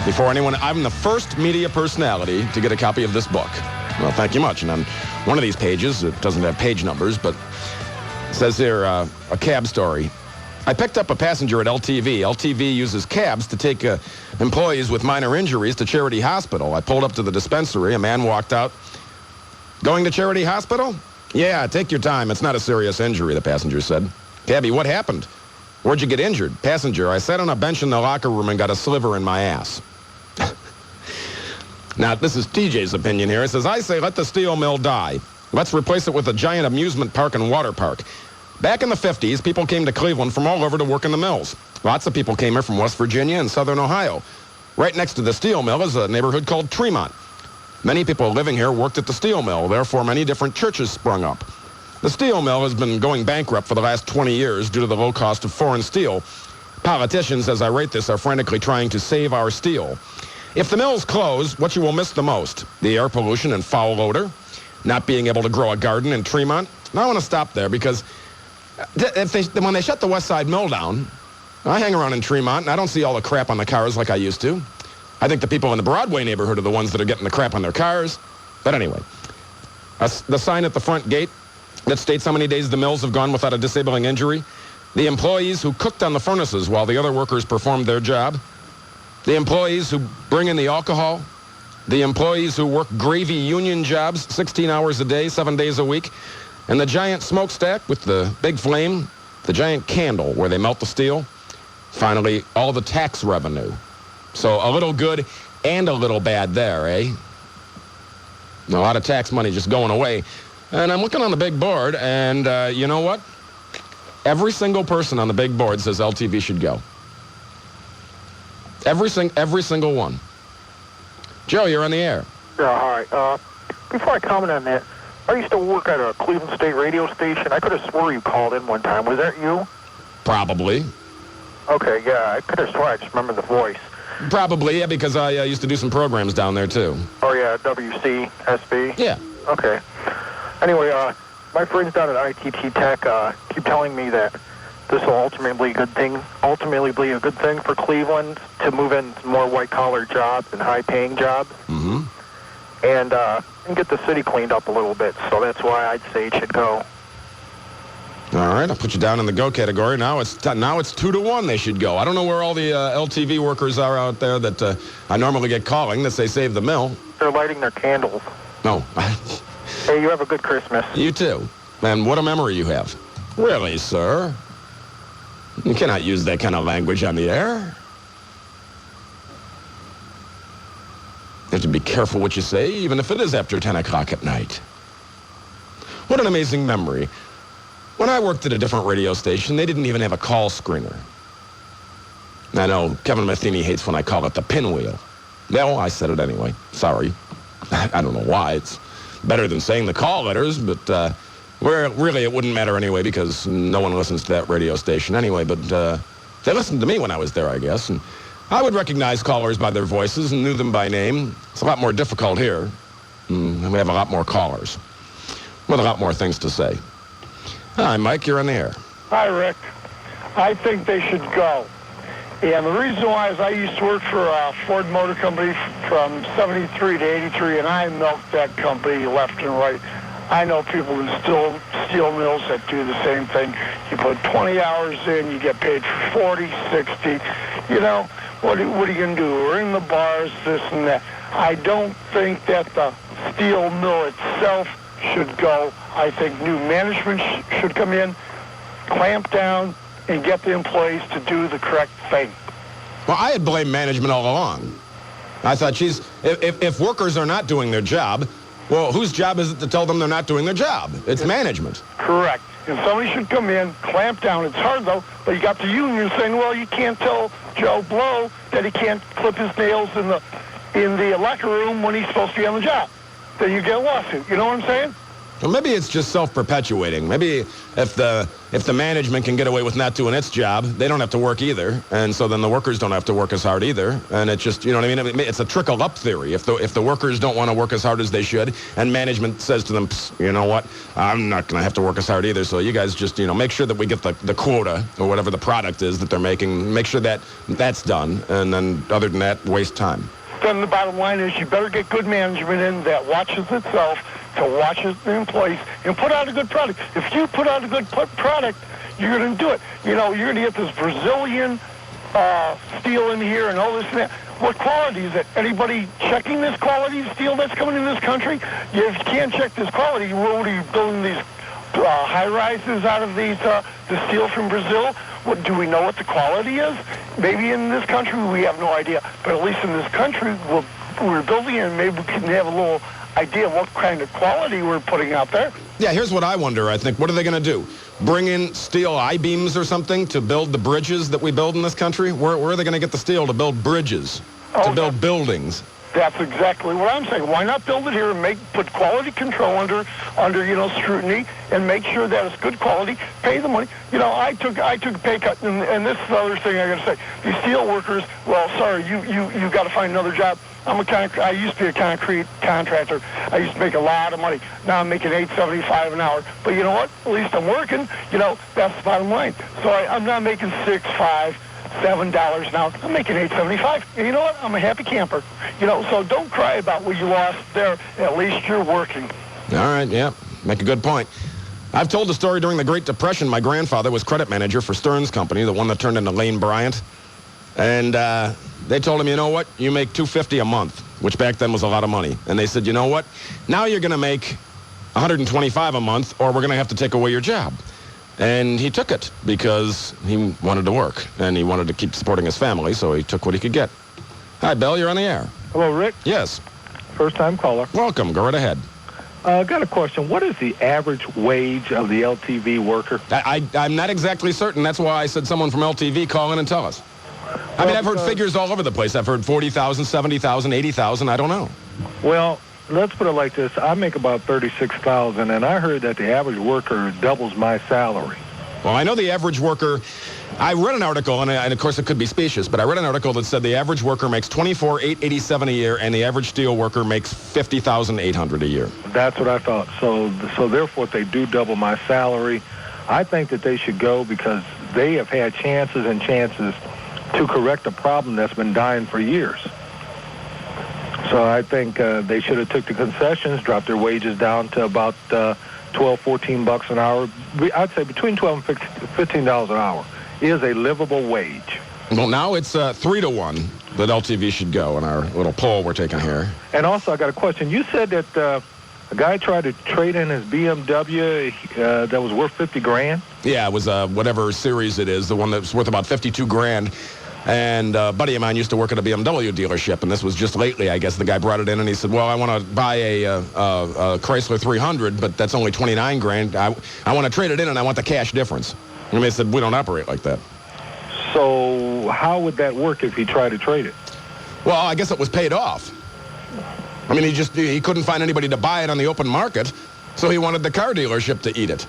Before anyone, I'm the first media personality to get a copy of this book. Well, thank you much. And on one of these pages, it doesn't have page numbers, but it says here, a cab story. I picked up a passenger at LTV. LTV uses cabs to take employees with minor injuries to Charity Hospital. I pulled up to the dispensary. A man walked out. Going to Charity Hospital? Yeah, take your time. It's not a serious injury, the passenger said. Cabbie, what happened? Where'd you get injured? Passenger, I sat on a bench in the locker room and got a sliver in my ass. Now, this is TJ's opinion here. It says, I say let the steel mill die. Let's replace it with a giant amusement park and water park. Back in the 50s, people came to Cleveland from all over to work in the mills. Lots of people came here from West Virginia and southern Ohio. Right next to the steel mill is a neighborhood called Tremont. Many people living here worked at the steel mill. Therefore, many different churches sprung up. The steel mill has been going bankrupt for the last 20 years due to the low cost of foreign steel. Politicians, as I write this, are frantically trying to save our steel. If the mills close, what you will miss the most? The air pollution and foul odor? Not being able to grow a garden in Tremont? Now I want to stop there because when they shut the West Side Mill down, I hang around in Tremont and I don't see all the crap on the cars like I used to. I think the people in the Broadway neighborhood are the ones that are getting the crap on their cars. But anyway, the sign at the front gate that states how many days the mills have gone without a disabling injury. The employees who cooked on the furnaces while the other workers performed their job. The employees who bring in the alcohol. The employees who work gravy union jobs 16 hours a day, 7 days a week. And the giant smokestack with the big flame, the giant candle where they melt the steel. Finally, all the tax revenue. So a little good and a little bad there, eh? A lot of tax money just going away. And I'm looking on the big board, and you know what? Every single person on the big board says LTV should go. Every single one. Joe, you're on the air. Yeah, hi. Before I comment on that, I used to work at a Cleveland State radio station. I could have swore you called in one time. Was that you? Probably. Okay, yeah, I could have swore. I just remember the voice. Probably, yeah, because I used to do some programs down there, too. Oh, yeah, WCSB? Yeah. Okay. Anyway, my friends down at ITT Tech keep telling me that this will ultimately be a good thing for Cleveland to move in more white-collar jobs and high-paying jobs. Mm-hmm. And get the city cleaned up a little bit. So that's why I'd say it should go. All right, I'll put you down in the go category. Now it's 2-1 they should go. I don't know where all the LTV workers are out there that I normally get calling that say save the mill. They're lighting their candles. No. Hey, you have a good Christmas. You too. And what a memory you have. Really, sir? You cannot use that kind of language on the air. You have to be careful what you say, even if it is after 10 o'clock at night. What an amazing memory. When I worked at a different radio station, they didn't even have a call screener. I know Kevin Matheny hates when I call it the pinwheel. Well, I said it anyway. Sorry. I don't know why. It's better than saying the call letters, but really it wouldn't matter anyway because no one listens to that radio station anyway. But they listened to me when I was there, I guess. And I would recognize callers by their voices and knew them by name. It's a lot more difficult here. We have a lot more callers with a lot more things to say. Hi, Mike, you're on the air. Hi, Rick. I think they should go. And the reason why is I used to work for Ford Motor Company from 73 to 83, and I milked that company left and right. I know people in steel mills that do the same thing. You put 20 hours in, you get paid for 40, 60. You know, what are you going to do? We're in the bars, this and that. I don't think that the steel mill itself should go. I think new management should come in, clamp down, and get the employees to do the correct thing. Well, I had blamed management all along. I thought, geez, if workers are not doing their job, well, whose job is it to tell them they're not doing their job? It's management. Correct. And somebody should come in, clamp down. It's hard, though, but you got the union saying, well, you can't tell Joe Blow that he can't clip his nails in the locker room when he's supposed to be on the job. Then you get a lawsuit. You know what I'm saying? Well, maybe it's just self-perpetuating. Maybe if the management can get away with not doing its job, they don't have to work either, and so then the workers don't have to work as hard either. And it just, you know what I mean? It's a trickle-up theory. If the workers don't want to work as hard as they should, and management says to them, you know what, I'm not going to have to work as hard either, so you guys just, make sure that we get the quota or whatever the product is that they're making. Make sure that that's done, and then other than that, waste time. Then the bottom line is you better get good management in that watches itself, to watch the employees, and put out a good product. If you put out a good product, you're going to do it. You're going to get this Brazilian steel in here and all this and that. What quality is it? Anybody checking this quality steel that's coming in this country? If you can't check this quality, what are you building these high-rises out of these the steel from Brazil? What, do we know what the quality is? Maybe in this country we have no idea, but at least in this country we're building it, and maybe we can have a little idea of what kind of quality we're putting out there. Yeah, here's what I wonder, I think. What are they going to do? Bring in steel I-beams or something to build the bridges that we build in this country? Where are they going to get the steel to build bridges, to build buildings? That's exactly what I'm saying. Why not build it here and put quality control under scrutiny and make sure that it's good quality, pay the money. I took a pay cut, and this is the other thing I got to say. These steel workers, well, sorry, you got to find another job. I used to be a concrete contractor. I used to make a lot of money. Now I'm making $8.75 an hour. But you know what? At least I'm working. That's the bottom line. So I'm not making $6, $5, $7 an hour. I'm making $8.75. And you know what? I'm a happy camper. So don't cry about what you lost there. At least you're working. All right, yeah. Make a good point. I've told the story during the Great Depression. My grandfather was credit manager for Stearns Company, the one that turned into Lane Bryant. And they told him, you know what? You make $250 a month, which back then was a lot of money. And they said, you know what? Now you're going to make $125 a month, or we're going to have to take away your job. And he took it because he wanted to work, and he wanted to keep supporting his family, so he took what he could get. Hi, Bill. You're on the air. Hello, Rick. Yes. First-time caller. Welcome. Go right ahead. Got a question. What is the average wage of the LTV worker? I'm not exactly certain. That's why I said someone from LTV call in and tell us. I mean, I've heard figures all over the place. I've heard 40,000, 70,000, 80,000. I don't know. Well, let's put it like this. I make about $36,000, and I heard that the average worker doubles my salary. Well, I know the average worker. I read an article, and of course it could be specious, but I read an article that said the average worker makes $24,887 a year, and the average steel worker makes $50,800 a year. That's what I thought. So therefore, if they do double my salary, I think that they should go because they have had chances and chances to correct a problem that's been dying for years. So I think they should have took the concessions, dropped their wages down to about $12, $14 an hour. I'd say between $12 and $15 an hour is a livable wage. Well, now it's 3-1 that LTV should go in our little poll we're taking here. And also, I got a question. You said that a guy tried to trade in his BMW that was worth $50,000. Yeah, it was whatever series it is, the one that's worth about $52,000. And a buddy of mine used to work at a BMW dealership, and this was just lately, I guess. The guy brought it in, and he said, well, I want to buy a Chrysler 300, but that's only $29,000. I want to trade it in, and I want the cash difference. And they said, we don't operate like that. So how would that work if he tried to trade it? Well, I guess it was paid off. I mean, he couldn't find anybody to buy it on the open market, so he wanted the car dealership to eat it.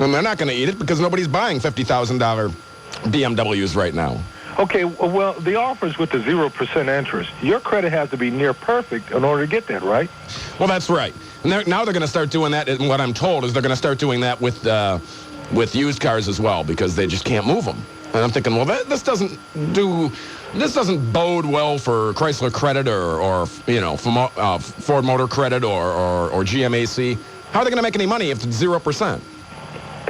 And they're not going to eat it because nobody's buying $50,000 BMWs right now. Okay, well, the offer's with the 0% interest. Your credit has to be near perfect in order to get that, right? Well, that's right. And now they're going to start doing that, and what I'm told is they're going to start doing that with used cars as well because they just can't move them. And I'm thinking, well, this doesn't bode well for Chrysler Credit or Ford Motor Credit or GMAC. How are they going to make any money if it's 0%?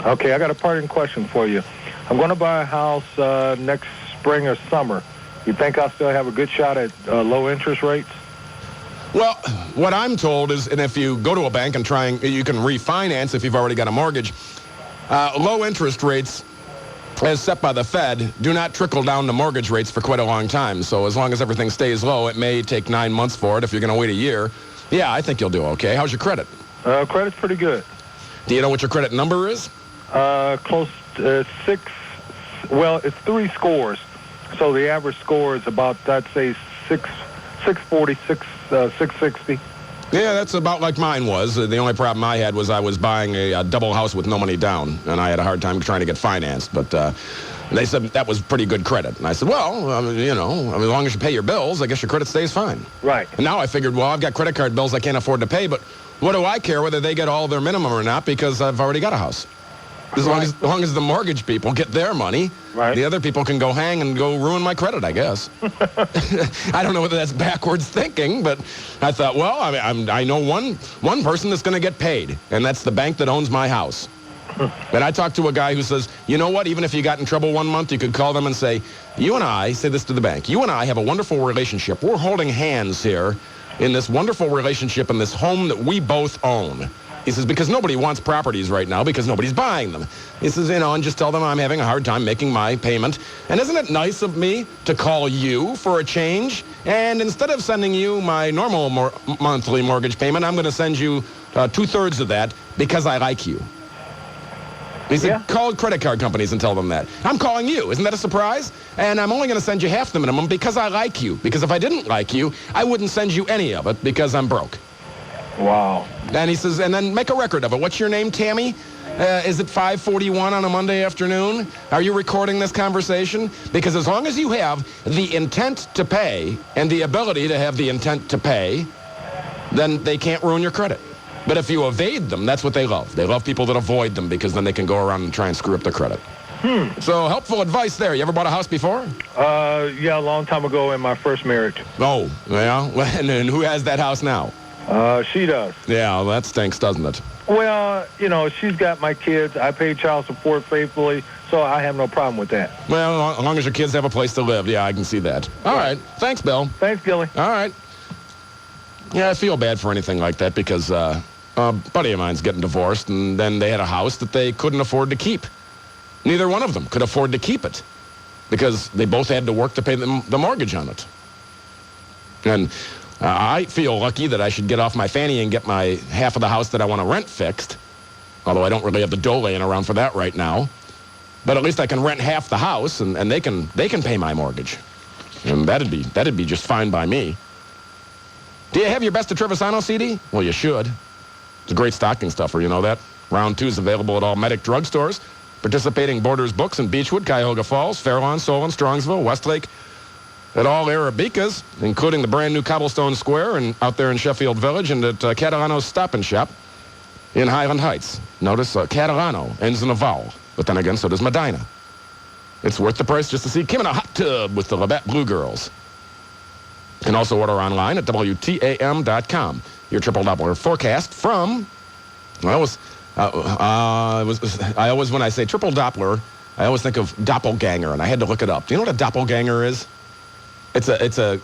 Okay, I got a parting question for you. I'm going to buy a house next spring or summer. You think I'll still have a good shot at low interest rates? Well, what I'm told is, and if you go to a bank and you can refinance if you've already got a mortgage, low interest rates, as set by the Fed, do not trickle down to mortgage rates for quite a long time. So as long as everything stays low, it may take 9 months for it. If you're going to wait a year, yeah, I think you'll do okay. How's your credit? Credit's pretty good. Do you know what your credit number is? Close to 6. Well, it's 3 scores. So the average score is about, I'd say, 640, 660. Yeah, that's about like mine was. The only problem I had was I was buying a double house with no money down, and I had a hard time trying to get financed. But they said that was pretty good credit. And I said, well, you know, as long as you pay your bills, I guess your credit stays fine. Right. And now I figured, well, I've got credit card bills I can't afford to pay, but what do I care whether they get all their minimum or not because I've already got a house? As long as the mortgage people get their money, the other people can go hang and go ruin my credit, I guess. I don't know whether that's backwards thinking, but I thought, well, I know one person that's going to get paid, and that's the bank that owns my house. And I talked to a guy who says, you know what, even if you got in trouble one month, you could call them and say, you and I, say this to the bank, you and I have a wonderful relationship. We're holding hands here in this wonderful relationship in this home that we both own. He says, because nobody wants properties right now because nobody's buying them. He says, you know, and just tell them I'm having a hard time making my payment. And isn't it nice of me to call you for a change? And instead of sending you my normal monthly mortgage payment, I'm going to send you 2/3 of that because I like you. He said, call credit card companies and tell them that. I'm calling you. Isn't that a surprise? And I'm only going to send you half the minimum because I like you. Because if I didn't like you, I wouldn't send you any of it because I'm broke. Wow. And he says, and then make a record of it. What's your name, Tammy? Is it 5:41 on a Monday afternoon? Are you recording this conversation? Because as long as you have the intent to pay and the ability to have the intent to pay, then they can't ruin your credit. But if you evade them, that's what they love. They love people that avoid them because then they can go around and try and screw up their credit. So helpful advice there. You ever bought a house before? Yeah, a long time ago in my first marriage. Oh, yeah? And who has that house now? She does. Yeah, well, that stinks, doesn't it? Well, you know, she's got my kids. I pay child support faithfully, so I have no problem with that. Well, as long as your kids have a place to live, yeah, I can see that. All right. Thanks, Bill. Thanks, Gilly. All right. Yeah, I feel bad for anything like that because a buddy of mine's getting divorced, and then they had a house that they couldn't afford to keep. Neither one of them could afford to keep it because they both had to work to pay the mortgage on it. And I feel lucky that I should get off my fanny and get my half of the house that I want to rent fixed, although I don't really have the dough laying around for that right now. But at least I can rent half the house, and they can pay my mortgage. And that'd be just fine by me. Do you have your Best of Trevisano CD? Well, you should. It's a great stocking stuffer, you know that? Round 2 is available at all Medic drugstores, participating Borders Books in Beechwood, Cuyahoga Falls, Fairlawn, Solon, Strongsville, Westlake, at all Arabicas, including the brand new Cobblestone Square and out there in Sheffield Village, and at Catalano's Stop and Shop in Highland Heights. Notice Catalano ends in a vowel, but then again, so does Medina. It's worth the price just to see Kim in a hot tub with the Labatt Blue Girls. You can also order online at WTAM.com. Your triple Doppler forecast from, I always, when I say triple Doppler, I always think of doppelganger, and I had to look it up. Do you know what a doppelganger is? It's a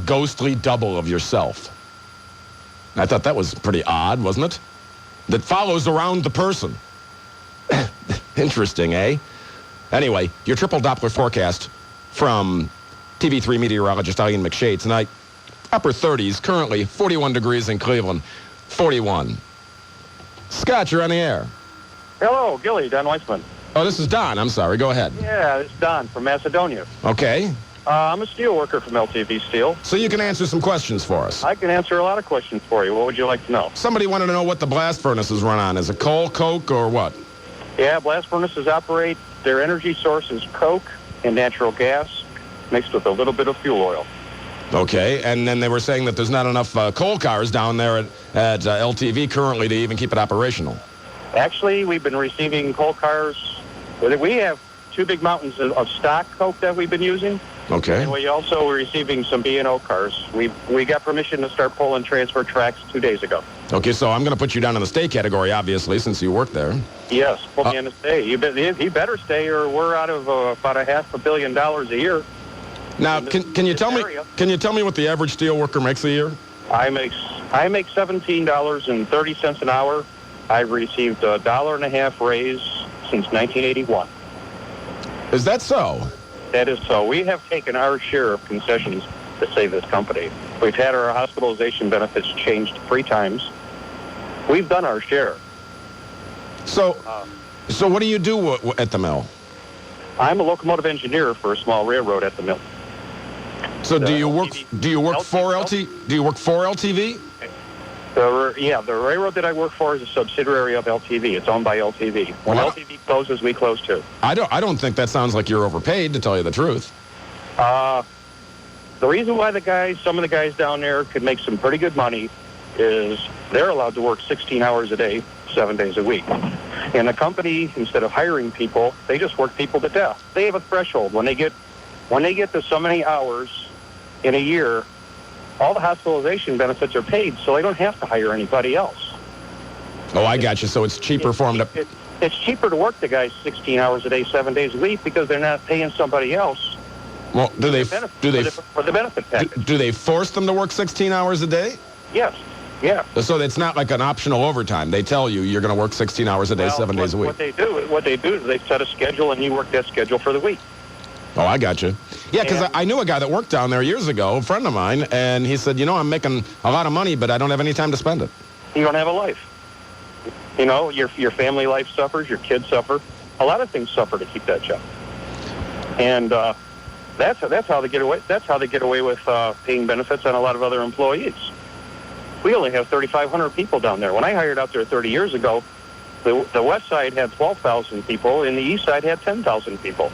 ghostly double of yourself. I thought that was pretty odd, wasn't it? That follows around the person. Interesting, eh? Anyway, your triple Doppler forecast from TV3 meteorologist Eileen McShade tonight. Upper 30s, currently 41 degrees in Cleveland, 41. Scott, you're on the air. Hello, Gilly, Don Weissman. Oh, this is Don. I'm sorry. Go ahead. Yeah, this is Don from Macedonia. Okay. I'm a steel worker from LTV Steel. So you can answer some questions for us. I can answer a lot of questions for you. What would you like to know? Somebody wanted to know what the blast furnaces run on. Is it coal, coke, or what? Yeah, blast furnaces operate. Their energy source is coke and natural gas mixed with a little bit of fuel oil. Okay, and then they were saying that there's not enough coal cars down there at LTV currently to even keep it operational. Actually, we've been receiving coal cars. We have 2 big mountains of stock coke that we've been using. Okay. And we also were receiving some B&O cars. We got permission to start pulling transfer tracks 2 days ago. Okay, so I'm going to put you down in the stay category, obviously, since you work there. Yes, put me in the stay. You better stay, or we're out of about $500 million a year. Now, can you tell me what the average steel worker makes a year? I make $17.30 an hour. I've received a $1.50 raise since 1981. Is that so? That is so. We have taken our share of concessions to save this company. We've had our hospitalization benefits changed 3 times. We've done our share. So what do you do at the mill? I'm a locomotive engineer for a small railroad at the mill. So do you work for LTV? The railroad that I work for is a subsidiary of LTV. It's owned by LTV. When LTV closes, we close too. I don't think that sounds like you're overpaid, to tell you the truth. The reason why some of the guys down there could make some pretty good money is they're allowed to work 16 hours a day, 7 days a week. And the company, instead of hiring people, they just work people to death. They have a threshold. When they get to so many hours in a year, all the hospitalization benefits are paid, so they don't have to hire anybody else. Oh, I got you. So it's cheaper for them to... It's cheaper to work the guys 16 hours a day, 7 days a week, because they're not paying somebody else. Well, for the benefit package. Do they force them to work 16 hours a day? Yes. Yeah. So it's not like an optional overtime. They tell you you're going to work 16 hours a day, 7 days a week. What they do is they set a schedule, and you work that schedule for the week. Oh, I got you. Yeah, because I knew a guy that worked down there years ago, a friend of mine, and he said, I'm making a lot of money, but I don't have any time to spend it. You don't have a life. Your family life suffers, your kids suffer. A lot of things suffer to keep that job. And that's how they get away. That's how they get away with paying benefits on a lot of other employees. We only have 3,500 people down there. When I hired out there 30 years ago, the west side had 12,000 people, and the east side had 10,000 people.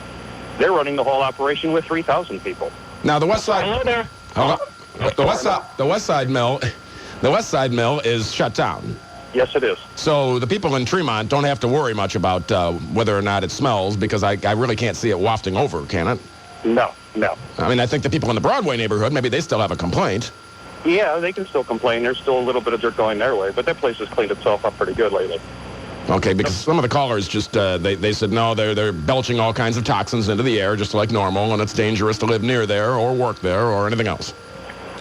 They're running the whole operation with 3,000 people. Now the west side. Hello there. The west side mill is shut down. Yes, it is. So the people in Tremont don't have to worry much about whether or not it smells, because I really can't see it wafting over, can it? No. I mean, I think the people in the Broadway neighborhood, maybe they still have a complaint. Yeah, they can still complain. There's still a little bit of dirt going their way, but that place has cleaned itself up pretty good lately. Okay, because some of the callers just, they said, no, they're belching all kinds of toxins into the air just like normal, and it's dangerous to live near there or work there or anything else.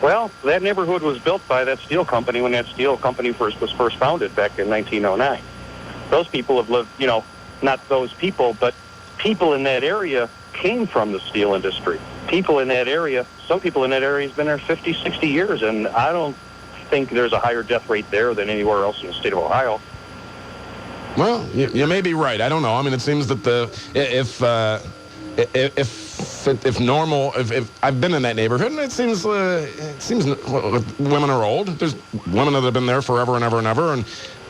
Well, that neighborhood was built by that steel company when that steel company was first founded back in 1909. Those people have lived, not those people, but people in that area came from the steel industry. Some people in that area has been there 50, 60 years, and I don't think there's a higher death rate there than anywhere else in the state of Ohio. Well, you may be right. I don't know. I mean, it seems that if I've been in that neighborhood, and it seems women are old. There's women that have been there forever and ever and ever, and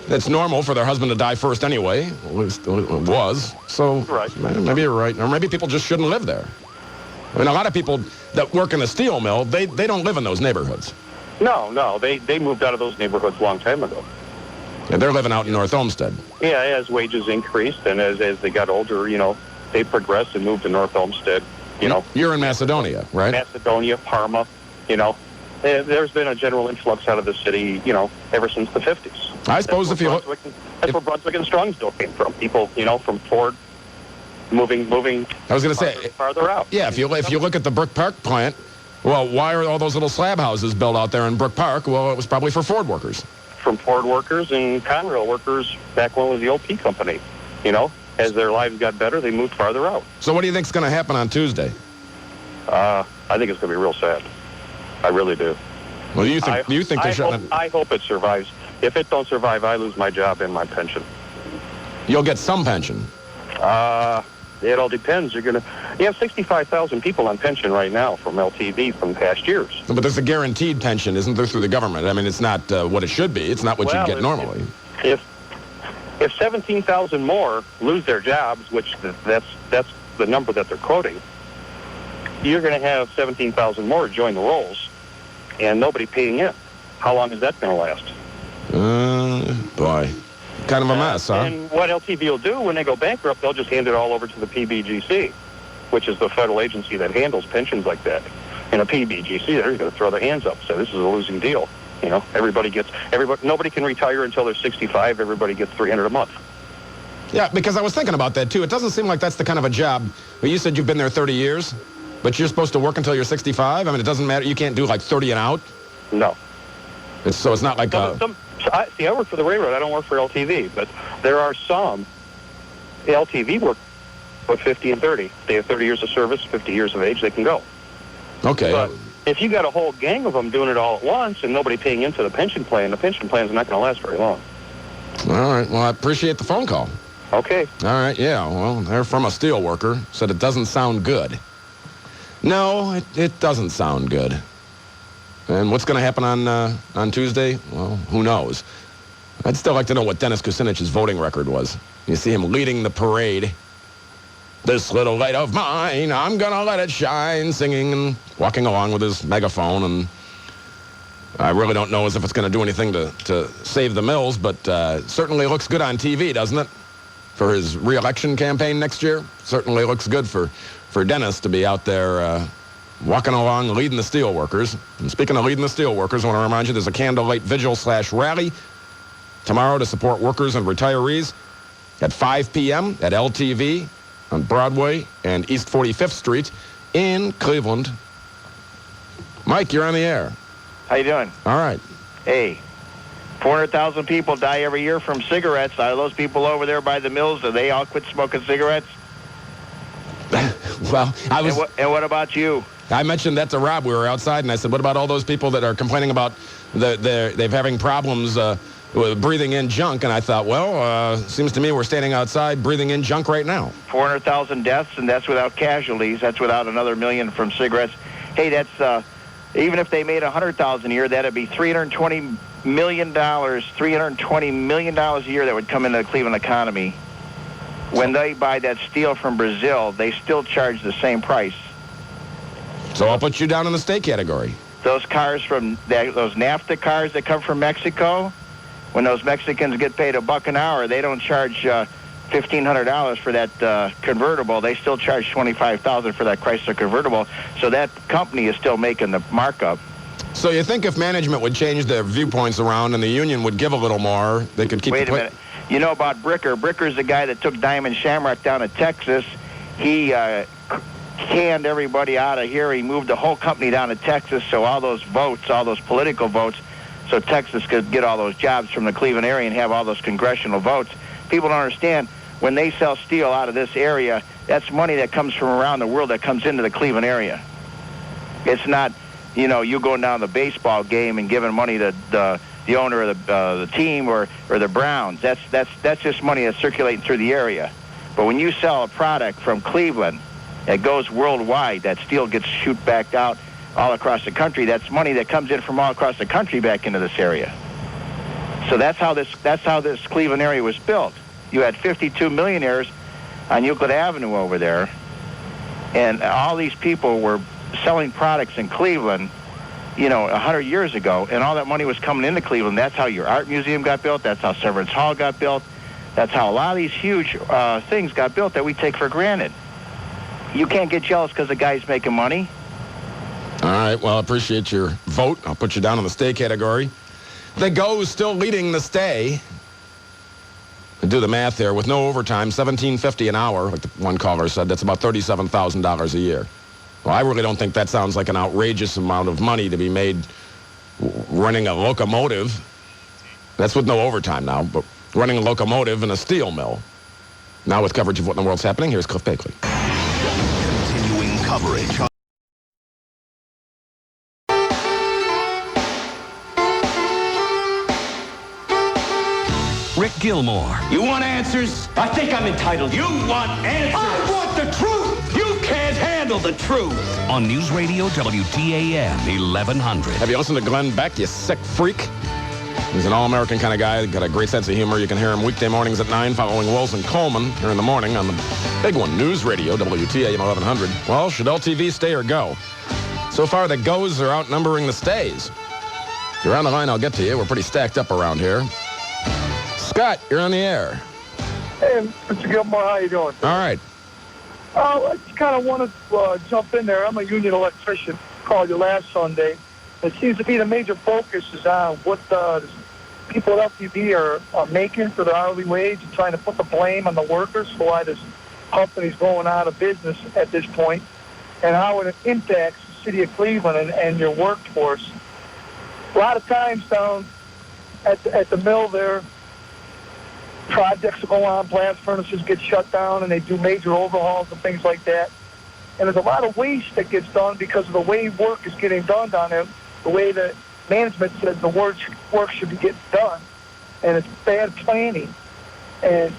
it's normal for their husband to die first anyway. At least it was. So right. Maybe you're right, or maybe people just shouldn't live there. I mean, a lot of people that work in a steel mill, they don't live in those neighborhoods. No, they moved out of those neighborhoods a long time ago. Yeah, they're living out in North Olmsted. Yeah, as wages increased and as they got older, they progressed and moved to North Olmsted, You're in Macedonia, right? Macedonia, Parma, There's been a general influx out of the city, ever since the 50s. I suppose that's where Brunswick and Strongsville came from. People, from Ford moving. I was going to say farther out. Yeah, if you look at the Brook Park plant, well, why are all those little slab houses built out there in Brook Park? Well, it was probably for Ford workers. From Ford workers and Conrail workers back when it was the OP company. As their lives got better, they moved farther out. So what do you think is going to happen on Tuesday? I think it's going to be real sad. I really do. Well, you think they should? I hope it survives. If it don't survive, I lose my job and my pension. You'll get some pension. It all depends. You have 65,000 people on pension right now from LTV from past years. But there's a guaranteed pension, isn't there, through the government? I mean, it's not what it should be. It's not what you get normally. If 17,000 more lose their jobs, which that's the number that they're quoting, you're going to have 17,000 more join the rolls, and nobody paying in. How long is that going to last? Boy. Kind of a mess, huh? And what LTV will do when they go bankrupt, they'll just hand it all over to the PBGC, which is the federal agency that handles pensions like that. And a PBGC, they're going to throw their hands up and say, this is a losing deal. Everybody, nobody can retire until they're 65. Everybody gets $300 a month. Yeah, because I was thinking about that, too. It doesn't seem like that's the kind of a job. Well, you said you've been there 30 years, but you're supposed to work until you're 65? I mean, it doesn't matter. You can't do like 30 and out? No. So it's not like I work for the railroad. I don't work for LTV, but there are some LTV work with 50 and 30. They have 30 years of service, 50 years of age, they can go. Okay. But if you got a whole gang of them doing it all at once and nobody paying into the pension plan, the pension plans are not going to last very long. All right. Well, I appreciate the phone call. Okay. All right. Yeah. Well, they're from a steel worker. Said it doesn't sound good. No, it doesn't sound good. And what's going to happen on Tuesday? Well, who knows? I'd still like to know what Dennis Kucinich's voting record was. You see him leading the parade. This little light of mine, I'm going to let it shine, singing and walking along with his megaphone. And I really don't know as if it's going to do anything to save the mills, but certainly looks good on TV, doesn't it? For his re-election campaign next year. Certainly looks good for Dennis to be out there walking along, leading the steelworkers. And speaking of leading the steelworkers, I want to remind you there's a candlelight vigil/rally tomorrow to support workers and retirees at 5 p.m. at LTV on Broadway and East 45th Street in Cleveland. Mike, you're on the air. How you doing? All right. Hey, 400,000 people die every year from cigarettes. Are those people over there by the mills, do they all quit smoking cigarettes? Well, I was... And what about you? I mentioned that to Rob. We were outside, and I said, what about all those people that are complaining about they're having problems with breathing in junk? And I thought, well, seems to me we're standing outside breathing in junk right now. 400,000 deaths, and that's without casualties. That's without another million from cigarettes. Hey, that's... even if they made 100,000 a year, that'd be $320 million a year that would come into the Cleveland economy. When they buy that steel from Brazil, they still charge the same price. So I'll put you down in the stay category. Those cars those NAFTA cars that come from Mexico, when those Mexicans get paid $1 an hour, they don't charge $1,500 for that convertible. They still charge $25,000 for that Chrysler convertible. So that company is still making the markup. So you think if management would change their viewpoints around and the union would give a little more, they could keep... Wait a minute. You know about Bricker? Bricker's the guy that took Diamond Shamrock down to Texas. He canned everybody out of here. He moved the whole company down to Texas, so all those votes, all those political votes, so Texas could get all those jobs from the Cleveland area and have all those congressional votes. People don't understand, when they sell steel out of this area, that's money that comes from around the world that comes into the Cleveland area. It's not, you going down to the baseball game and giving money to the owner of the team or the Browns. That's just money that's circulating through the area. But when you sell a product from Cleveland that goes worldwide, that steel gets shoot back out all across the country. That's money that comes in from all across the country back into this area. So that's how this Cleveland area was built. You had 52 millionaires on Euclid Avenue over there, and all these people were selling products in Cleveland, 100 years ago, and all that money was coming into Cleveland. That's how your art museum got built. That's how Severance Hall got built. That's how a lot of these huge things got built that we take for granted. You can't get jealous because the guy's making money. All right, well, I appreciate your vote. I'll put you down in the stay category. The Go is still leading the stay. Do the math there. With no overtime, $17.50 an hour, like the one caller said. That's about $37,000 a year. Well, I really don't think that sounds like an outrageous amount of money to be made running a locomotive. That's with no overtime now, but running a locomotive in a steel mill. Now with coverage of what in the world's happening, here's Cliff Bakley. Continuing coverage. Rick Gilmore. You want answers? I think I'm entitled. You want answers? I want the truth. You can't handle the truth. On News Radio WTAM 1100. Have you listened to Glenn Beck, you sick freak? He's an all-American kind of guy. Got a great sense of humor. You can hear him weekday mornings at 9 following Wilson Coleman here in the morning on the big one, News Radio WTAM 1100. Well, should LTV stay or go? So far, the goes are outnumbering the stays. If you're on the line, I'll get to you. We're pretty stacked up around here. Scott, you're on the air. Hey, Mr. Gilmore, how you doing? All right. I just kind of want to jump in there. I'm a union electrician. Called you last Sunday. It seems to be the major focus is on what the people at LTV are making for their hourly wage and trying to put the blame on the workers for why this company's going out of business at this point and how it impacts the city of Cleveland and your workforce. A lot of times down at the mill there, projects go on, blast furnaces get shut down, and they do major overhauls and things like that. And there's a lot of waste that gets done because of the way work is getting done down there, the way that management says the work should be getting done. And it's bad planning. And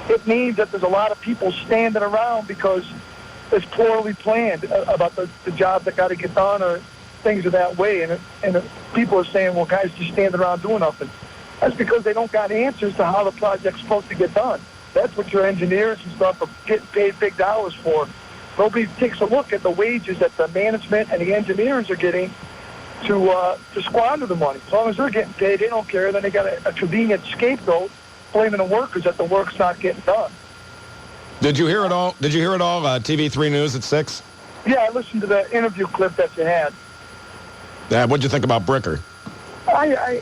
it means that there's a lot of people standing around because it's poorly planned about the jobs that got to get done, or things are that way. And people are saying, well, guys just standing around doing nothing. That's because they don't got answers to how the project's supposed to get done. That's what your engineers and stuff are getting paid big dollars for. Nobody takes a look at the wages that the management and the engineers are getting to squander the money. As long as they're getting paid, they don't care. Then they got a convenient scapegoat blaming the workers that the work's not getting done. Did you hear it all? TV3 News at 6? Yeah, I listened to the interview clip that you had. What'd you think about Bricker? I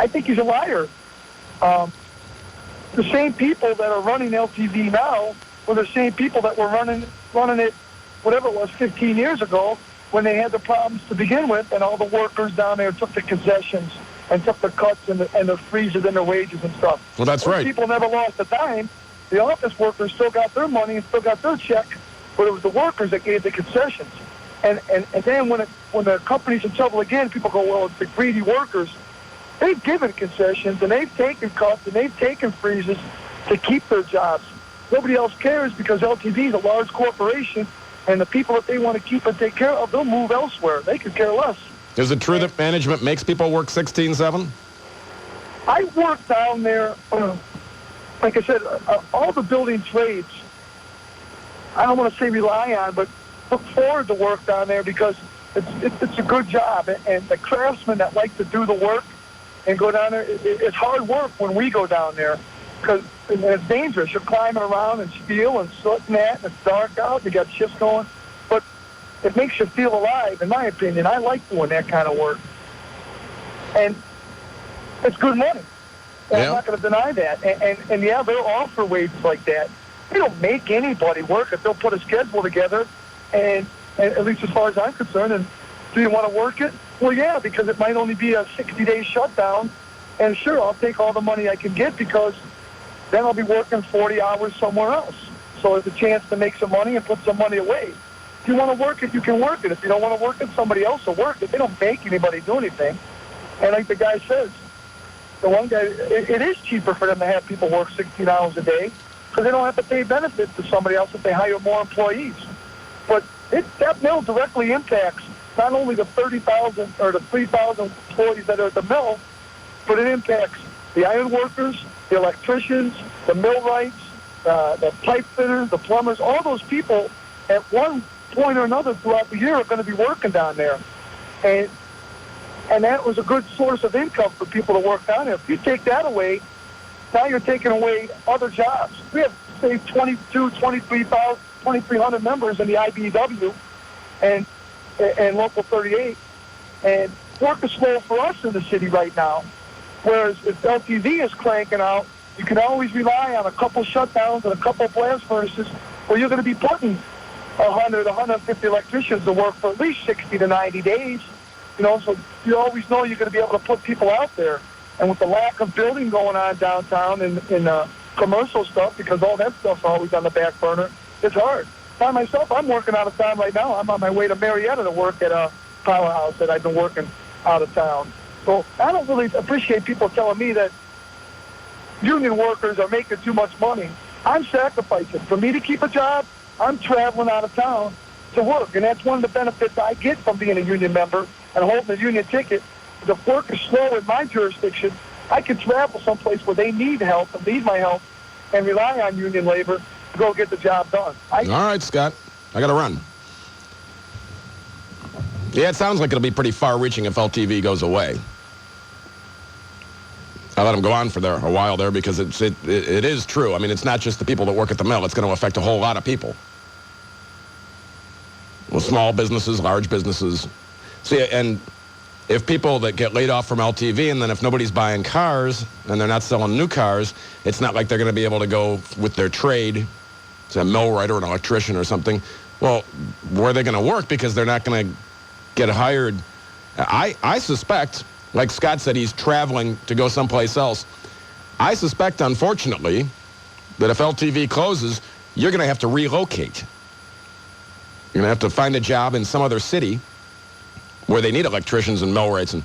think he's a liar. The same people that are running LTV now were the same people that were running it, whatever it was, 15 years ago, when they had the problems to begin with, and all the workers down there took the concessions and took the cuts and the freezes in their wages and stuff. Well, that's right. People never lost a dime. The office workers still got their money and still got their check, but it was the workers that gave the concessions. And then when the company's in trouble again, people go, well, it's the greedy workers. They've given concessions, and they've taken cuts, and they've taken freezes to keep their jobs. Nobody else cares because LTV is a large corporation, and the people that they want to keep and take care of, they'll move elsewhere. They could care less. Is it true that management makes people work 16/7? I work down there, like I said, all the building trades, I don't want to say rely on, but look forward to work down there because it's a good job. And the craftsmen that like to do the work and go down there, it's hard work when we go down there because it's dangerous. You're climbing around and steel and soot and that, and it's dark out. You got shifts going. But it makes you feel alive, in my opinion. I like doing that kind of work. And it's good money. And I'm not going to deny that. And yeah, they'll offer wages like that. They don't make anybody work if they'll put a schedule together. And at least as far as I'm concerned, and do you want to work it? Well, yeah, because it might only be a 60-day shutdown. And sure, I'll take all the money I can get because then I'll be working 40 hours somewhere else. So there's a chance to make some money and put some money away. If you want to work it, you can work it. If you don't want to work it, somebody else will work it. They don't make anybody do anything. And like the guy says, the one guy, it is cheaper for them to have people work 16 hours a day because they don't have to pay benefits to somebody else if they hire more employees. But that mill directly impacts not only the 30,000 or the 3,000 employees that are at the mill, but it impacts the iron workers, the electricians, the millwrights, the pipe fitters, the plumbers. All those people at one point or another throughout the year are going to be working down there. And that was a good source of income for people to work down there. If you take that away, now you're taking away other jobs. We have, say, 2,300 members in the IBEW and Local 38. And work is slow for us in the city right now. Whereas if LTV is cranking out, you can always rely on a couple shutdowns and a couple blast furnaces where you're going to be putting 100, 150 electricians to work for at least 60 to 90 days. You know, so you always know you're going to be able to put people out there. And with the lack of building going on downtown in commercial stuff, because all that stuff's always on the back burner, it's hard. By myself, I'm working out of town right now. I'm on my way to Marietta to work at a powerhouse that I've been working out of town. So I don't really appreciate people telling me that union workers are making too much money. I'm sacrificing. For me to keep a job, I'm traveling out of town to work. And that's one of the benefits I get from being a union member and holding a union ticket. If work is slow in my jurisdiction, I can travel someplace where they need help and need my help and rely on union labor to go get the job done. All right, Scott. I got to run. Yeah, it sounds like it'll be pretty far-reaching if LTV goes away. I let him go on for a while there because it is true. I mean, it's not just the people that work at the mill. It's going to affect a whole lot of people. Well, small businesses, large businesses. See, and if people that get laid off from LTV and then if nobody's buying cars and they're not selling new cars, it's not like they're going to be able to go with their trade to a millwright or an electrician or something. Well, where are they going to work because they're not going to get hired? I suspect, like Scott said, he's traveling to go someplace else. I suspect, unfortunately, that if LTV closes, you're going to have to relocate. You're going to have to find a job in some other city where they need electricians and millwrights, and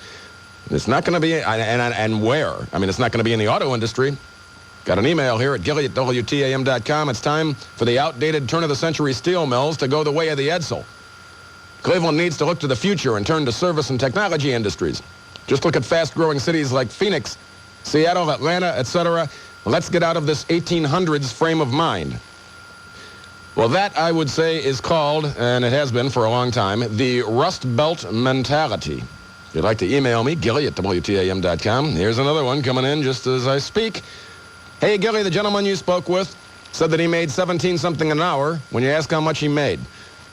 it's not going to be, and where? I mean, it's not going to be in the auto industry. Got an email here at Gilly@WTAM.com. It's time for the outdated turn-of-the-century steel mills to go the way of the Edsel. Cleveland needs to look to the future and turn to service and technology industries. Just look at fast-growing cities like Phoenix, Seattle, Atlanta, etc. Let's get out of this 1800s frame of mind. Well, that, I would say, is called, and it has been for a long time, the Rust Belt mentality. If you'd like to email me, Gilly at WTAM.com. Here's another one coming in just as I speak. Hey, Gilly, the gentleman you spoke with said that he made 17-something an hour when you ask how much he made.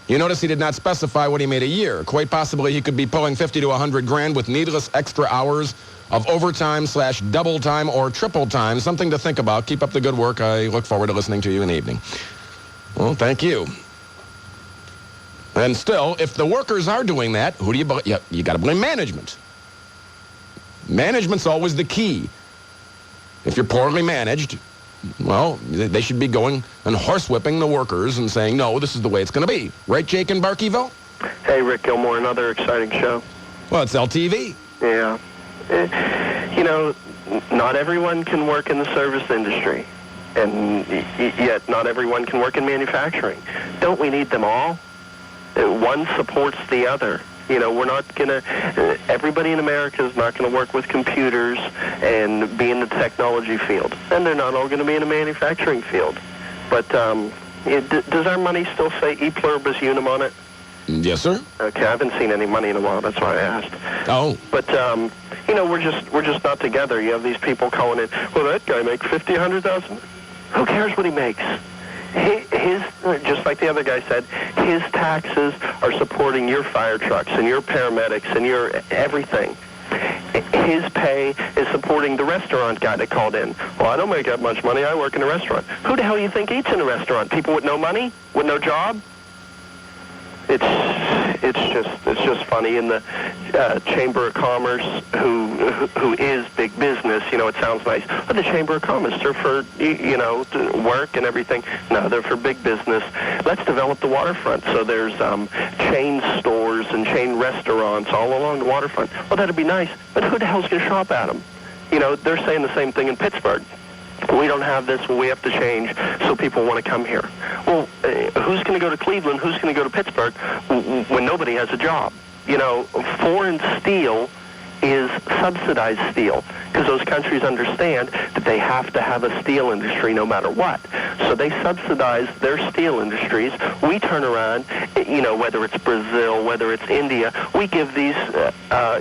You notice he did not specify what he made a year. Quite possibly he could be pulling 50 to 100 grand with needless extra hours of overtime / double time or triple time. Something to think about. Keep up the good work. I look forward to listening to you in the evening. Well, thank you. And still, if the workers are doing that, who do you blame? You got to blame management. Management's always the key. If you're poorly managed, well, they should be going and horsewhipping the workers and saying, no, this is the way it's going to be. Right, Jake in Barkeyville? Hey, Rick Gilmour, another exciting show. Well, it's LTV. Yeah. You know, not everyone can work in the service industry. And yet not everyone can work in manufacturing. Don't we need them all? One supports the other. You know, we're not going to, everybody in America is not going to work with computers and be in the technology field. And they're not all going to be in a manufacturing field. But does our money still say e pluribus unum on it? Yes, sir. Okay, I haven't seen any money in a while. That's why I asked. Oh. But, you know, we're just not together. You have these people calling in, well, that guy makes $50,000, $100,000. Who cares what he makes? His, just like the other guy said, his taxes are supporting your fire trucks and your paramedics and your everything. His pay is supporting the restaurant guy that called in. Well, I don't make that much money. I work in a restaurant. Who the hell you think eats in a restaurant? People with no money? With no job? It's just funny. In the Chamber of Commerce, who is big business, you know, it sounds nice. But the Chamber of Commerce, they're for, you know, work and everything. No, they're for big business. Let's develop the waterfront. So there's chain stores and chain restaurants all along the waterfront. Well, that'd be nice. But who the hell's going to shop at them? You know, they're saying the same thing in Pittsburgh. We don't have this, we have to change, so people want to come here. Well, who's going to go to Cleveland, who's going to go to Pittsburgh when nobody has a job? You know, foreign steel is subsidized steel because those countries understand that they have to have a steel industry no matter what. So they subsidize their steel industries. We turn around, you know, whether it's Brazil, whether it's India, we give these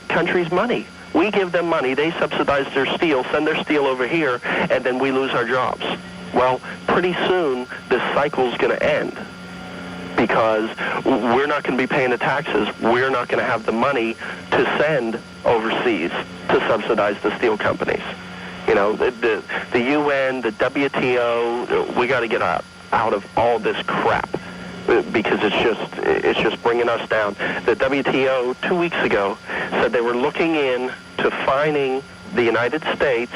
countries money. We give them money, they subsidize their steel, send their steel over here, and then we lose our jobs. Well, pretty soon, this cycle's going to end because we're not going to be paying the taxes. We're not going to have the money to send overseas to subsidize the steel companies. You know, the UN, the WTO, we got to get out of all this crap, because it's just bringing us down. The WTO 2 weeks ago said they were looking in to fining the United States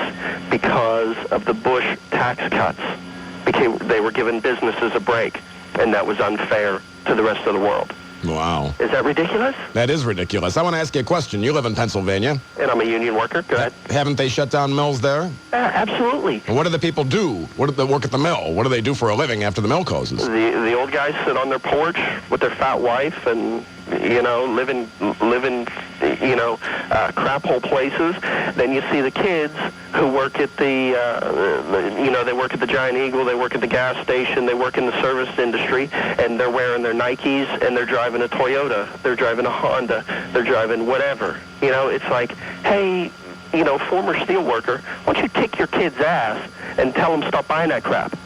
because of the Bush tax cuts. They were giving businesses a break, and that was unfair to the rest of the world. Wow. Is that ridiculous? That is ridiculous. I want to ask you a question. You live in Pennsylvania. And I'm a union worker. Go ahead. Haven't they shut down mills there? Absolutely. And what do the people do? What do they work at the mill? What do they do for a living after the mill closes? The old guys sit on their porch with their fat wife and, you know, live in you know, crap hole places. Then you see the kids who work at you know, they work at the Giant Eagle, they work at the gas station, they work in the service industry, and they're wearing their Nikes, and they're driving a Toyota, they're driving a Honda, they're driving whatever. You know, it's like, hey, you know, former steel worker, why don't you kick your kid's ass and tell them stop buying that crap?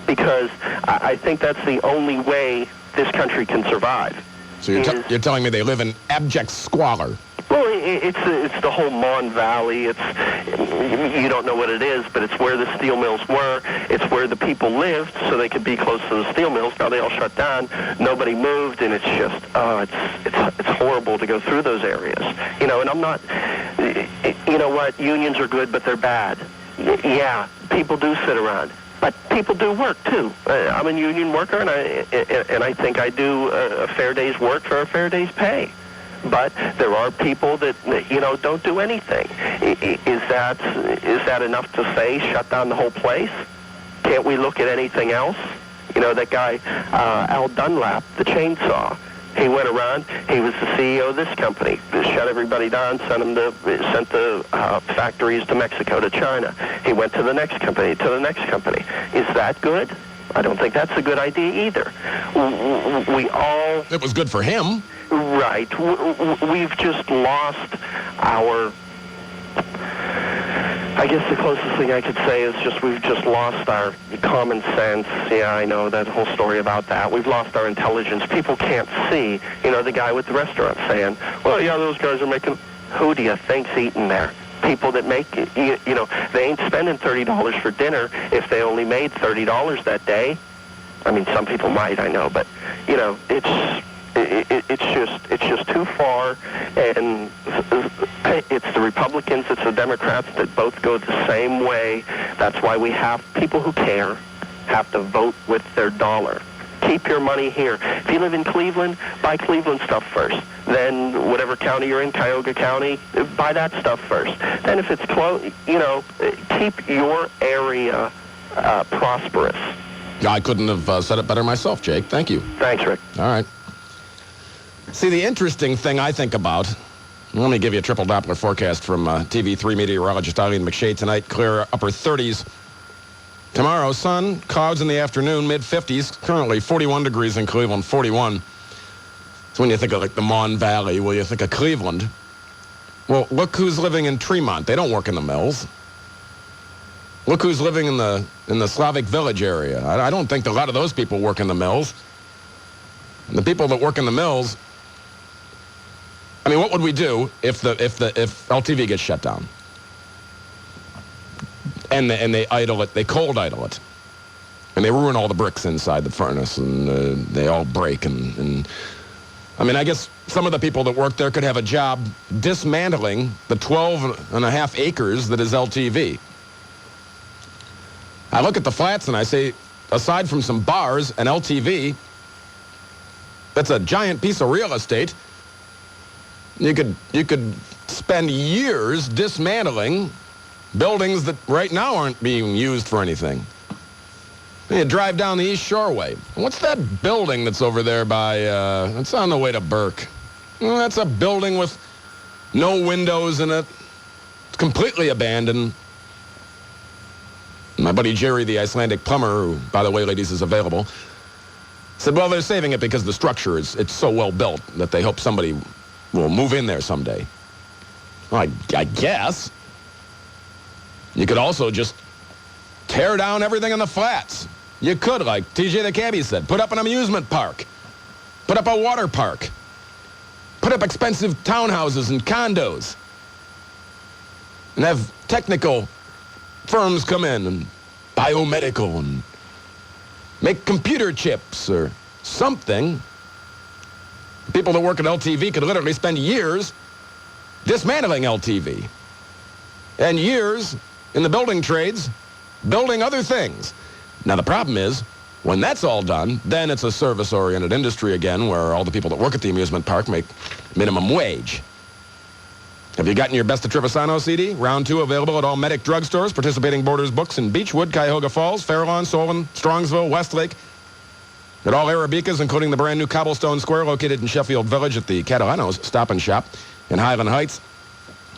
Because I think that's the only way this country can survive. So you're telling me they live in abject squalor? Well, it's the whole Mon Valley. You don't know what it is, but it's where the steel mills were. It's where the people lived, so they could be close to the steel mills. Now they all shut down. Nobody moved, and it's just it's horrible to go through those areas. You know, and I'm not. You know what? Unions are good, but they're bad. Yeah, people do sit around. But people do work, too. I'm a union worker, and I think I do a fair day's work for a fair day's pay. But there are people that, you know, don't do anything. Is that enough to say shut down the whole place? Can't we look at anything else? You know, that guy, Al Dunlap, the chainsaw, He went around. He was the CEO of this company. Shut everybody down. Sent the factories to Mexico, to China. He went to the next company, to the next company. Is that good? I don't think that's a good idea either. We all... It was good for him. Right. We've just lost our... I guess the closest thing I could say is we've just lost our common sense. Yeah, I know that whole story about that. We've lost our intelligence. People can't see, the guy with the restaurant saying, well, yeah, those guys are making... Who do you think's eating there? People that make, they ain't spending $30 for dinner if they only made $30 that day. I mean, some people might, I know, but, it's just too far, and it's the Republicans, it's the Democrats that both go the same way. That's why we have people who care have to vote with their dollar. Keep your money here. If you live in Cleveland, buy Cleveland stuff first. Then whatever county you're in, Cuyahoga County, buy that stuff first. Then if it's close, keep your area prosperous. I couldn't have said it better myself, Jake. Thank you. Thanks, Rick. All right. See, the interesting thing I think about, let me give you a triple Doppler forecast from TV3 meteorologist Eileen McShade tonight. Clear upper 30s. Tomorrow, sun, clouds in the afternoon, mid-50s. Currently 41 degrees in Cleveland, 41. So when you think of like the Mon Valley, well, you think of Cleveland. Well, look who's living in Tremont. They don't work in the mills. Look who's living in the Slavic Village area. I don't think a lot of those people work in the mills. And the people that work in the mills, I mean, what would we do if LTV gets shut down? And they idle it, they cold idle it. And they ruin all the bricks inside the furnace, and they all break. And I mean, I guess some of the people that work there could have a job dismantling the 12.5 acres that is LTV. I look at the flats and I say, aside from some bars and LTV, that's a giant piece of real estate. You could spend years dismantling buildings that right now aren't being used for anything. You drive down the East Shoreway. What's that building that's over there by, it's on the way to Burke? Well, that's a building with no windows in it. It's completely abandoned. My buddy Jerry, the Icelandic plumber, who, by the way, ladies, is available, said, well, they're saving it because the structure it's so well built that they hope somebody will move in there someday. Well, I guess. You could also just tear down everything in the flats. You could, like TJ the cabbie said, put up an amusement park, put up a water park, put up expensive townhouses and condos, and have technical firms come in and biomedical and make computer chips or something. People that work at LTV could literally spend years dismantling LTV and years in the building trades building other things. Now, the problem is, when that's all done, then it's a service-oriented industry again where all the people that work at the amusement park make minimum wage. Have you gotten your Best of Trevisano CD? Round 2 available at all Medic drugstores, participating Borders Books in Beechwood, Cuyahoga Falls, Fairlawn, Solon, Strongsville, Westlake. At all Arabicas, including the brand new Cobblestone Square located in Sheffield Village at the Catalanos Stop and Shop in Highland Heights.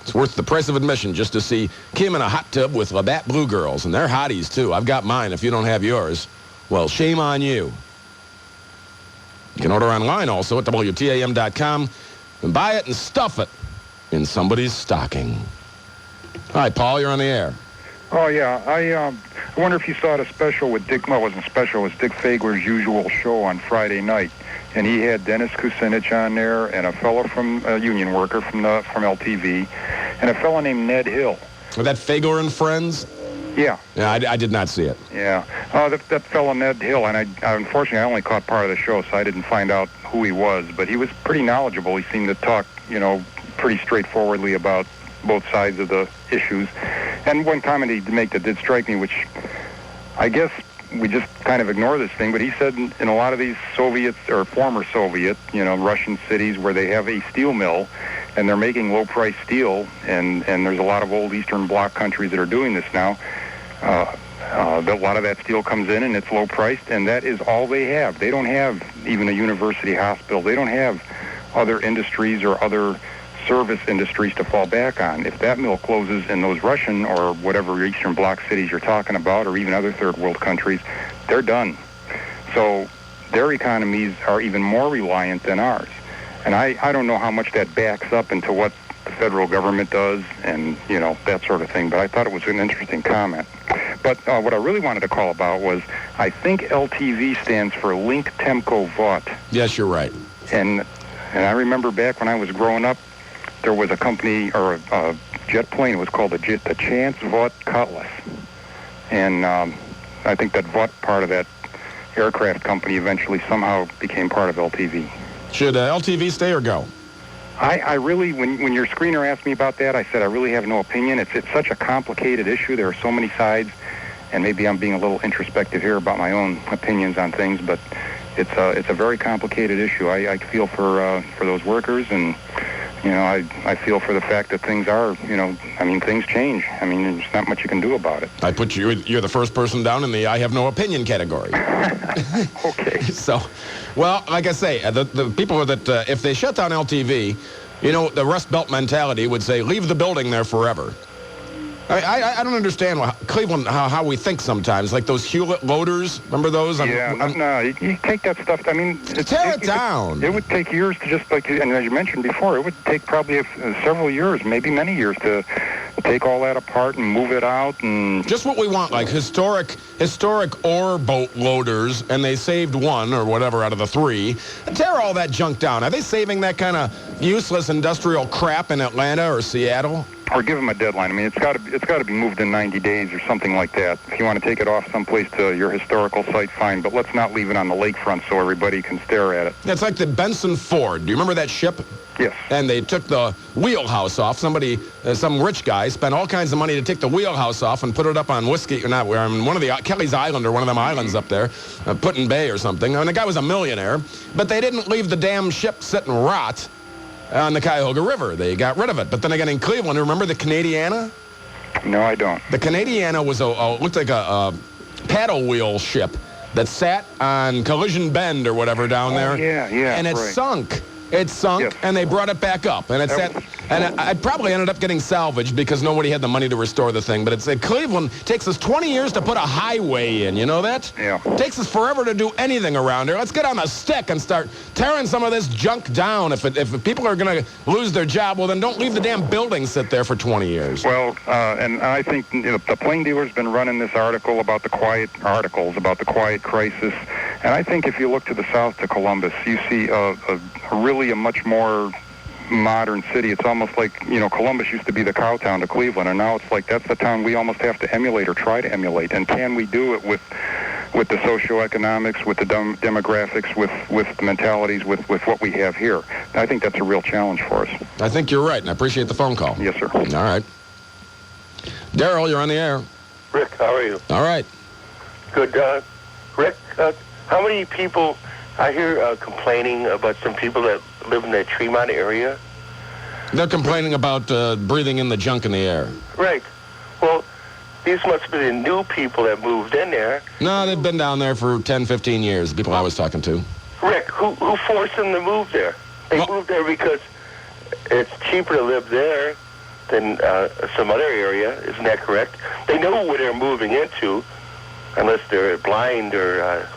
It's worth the price of admission just to see Kim in a hot tub with Labatt Blue Girls. And they're hotties, too. I've got mine. If you don't have yours, well, shame on you. You can order online also at WTAM.com and buy it and stuff it in somebody's stocking. Hi, Paul. You're on the air. Oh, yeah. I wonder if you saw the special with Dick, well, it wasn't special. It was Dick Fagler's usual show on Friday night. And he had Dennis Kucinich on there and a fellow from a union worker from LTV and a fellow named Ned Hill. Was that Fagler and Friends? Yeah. Yeah, I did not see it. Yeah. That fellow Ned Hill, and unfortunately I only caught part of the show, so I didn't find out who he was. But he was pretty knowledgeable. He seemed to talk, pretty straightforwardly about both sides of the issues. And one comment he made that did strike me, which I guess we just kind of ignore this thing, but he said in a lot of these Soviet or former Soviet, Russian cities where they have a steel mill and they're making low-price steel, and there's a lot of old Eastern Bloc countries that are doing this now. A lot of that steel comes in, and it's low-priced, and that is all they have. They don't have even a university hospital. They don't have other industries or other service industries to fall back on. If that mill closes in those Russian or whatever Eastern Bloc cities you're talking about, or even other third-world countries, they're done. So their economies are even more reliant than ours. And I don't know how much that backs up into what the federal government does and, that sort of thing, but I thought it was an interesting comment. But what I really wanted to call about was, I think LTV stands for Link Temco Vought. Yes, you're right. And I remember back when I was growing up, there was a company, or a jet plane, it was called the Chance Vought Cutlass. And I think that Vought part of that aircraft company eventually somehow became part of LTV. Should LTV stay or go? I really, when your screener asked me about that, I said I really have no opinion. It's such a complicated issue. There are so many sides, and maybe I'm being a little introspective here about my own opinions on things, but it's a very complicated issue. I feel for those workers, and I feel for the fact that things are, things change. There's not much you can do about it. I put you're the first person down in the I have no opinion category. Okay. So, well, like I say, the people that, if they shut down LTV, the Rust Belt mentality would say, leave the building there forever. I don't understand Cleveland, how we think sometimes. Like those Hewlett loaders, remember those? No, you take that stuff, tear it down. It would take years to just, and as you mentioned before, it would take probably several years, maybe many years to take all that apart and move it out. And just what we want, like historic ore boat loaders, and they saved one or whatever out of the three. Tear all that junk down. Are they saving that kind of useless industrial crap in Atlanta or Seattle? Or give them a deadline. It's got to be moved in 90 days or something like that. If you want to take it off someplace to your historical site, fine. But let's not leave it on the lakefront so everybody can stare at it. It's like the Benson Ford. Do you remember that ship? Yes. And they took the wheelhouse off. Somebody, some rich guy, spent all kinds of money to take the wheelhouse off and put it up on one of the Kelly's Island or one of them islands up there, Put-in Bay or something. The guy was a millionaire, but they didn't leave the damn ship sit and rot on the Cuyahoga River. They got rid of it. But then again, in Cleveland, remember the Canadiana? No, I don't. The Canadiana was looked like a paddle wheel ship that sat on Collision Bend or whatever down there. Yeah. And it sunk. It sunk, yes. And they brought it back up. And it sat, and I probably ended up getting salvaged because nobody had the money to restore the thing. But it's Cleveland takes us 20 years to put a highway in. You know that? Yeah. It takes us forever to do anything around here. Let's get on the stick and start tearing some of this junk down. If people are going to lose their job, well, then don't leave the damn building sit there for 20 years. Well, and I think the plain dealer's been running this articles about the quiet crisis. And I think if you look to the south to Columbus, you see really a much more modern city. It's almost like, Columbus used to be the cow town to Cleveland, and now it's like that's the town we almost have to emulate or try to emulate. And can we do it with the socioeconomics, with the demographics, with the mentalities, with what we have here? I think that's a real challenge for us. I think you're right, and I appreciate the phone call. Yes, sir. All right. Daryl, you're on the air. Rick, how are you? All right. Good. Rick, how many people I hear complaining about some people that live in the Tremont area? They're complaining about breathing in the junk in the air. Right. Well, these must be the new people that moved in there. No, they've been down there for 10, 15 years, the people I was talking to. Rick, who forced them to move there? They moved there because it's cheaper to live there than some other area. Isn't that correct? They know where they're moving into, unless they're blind or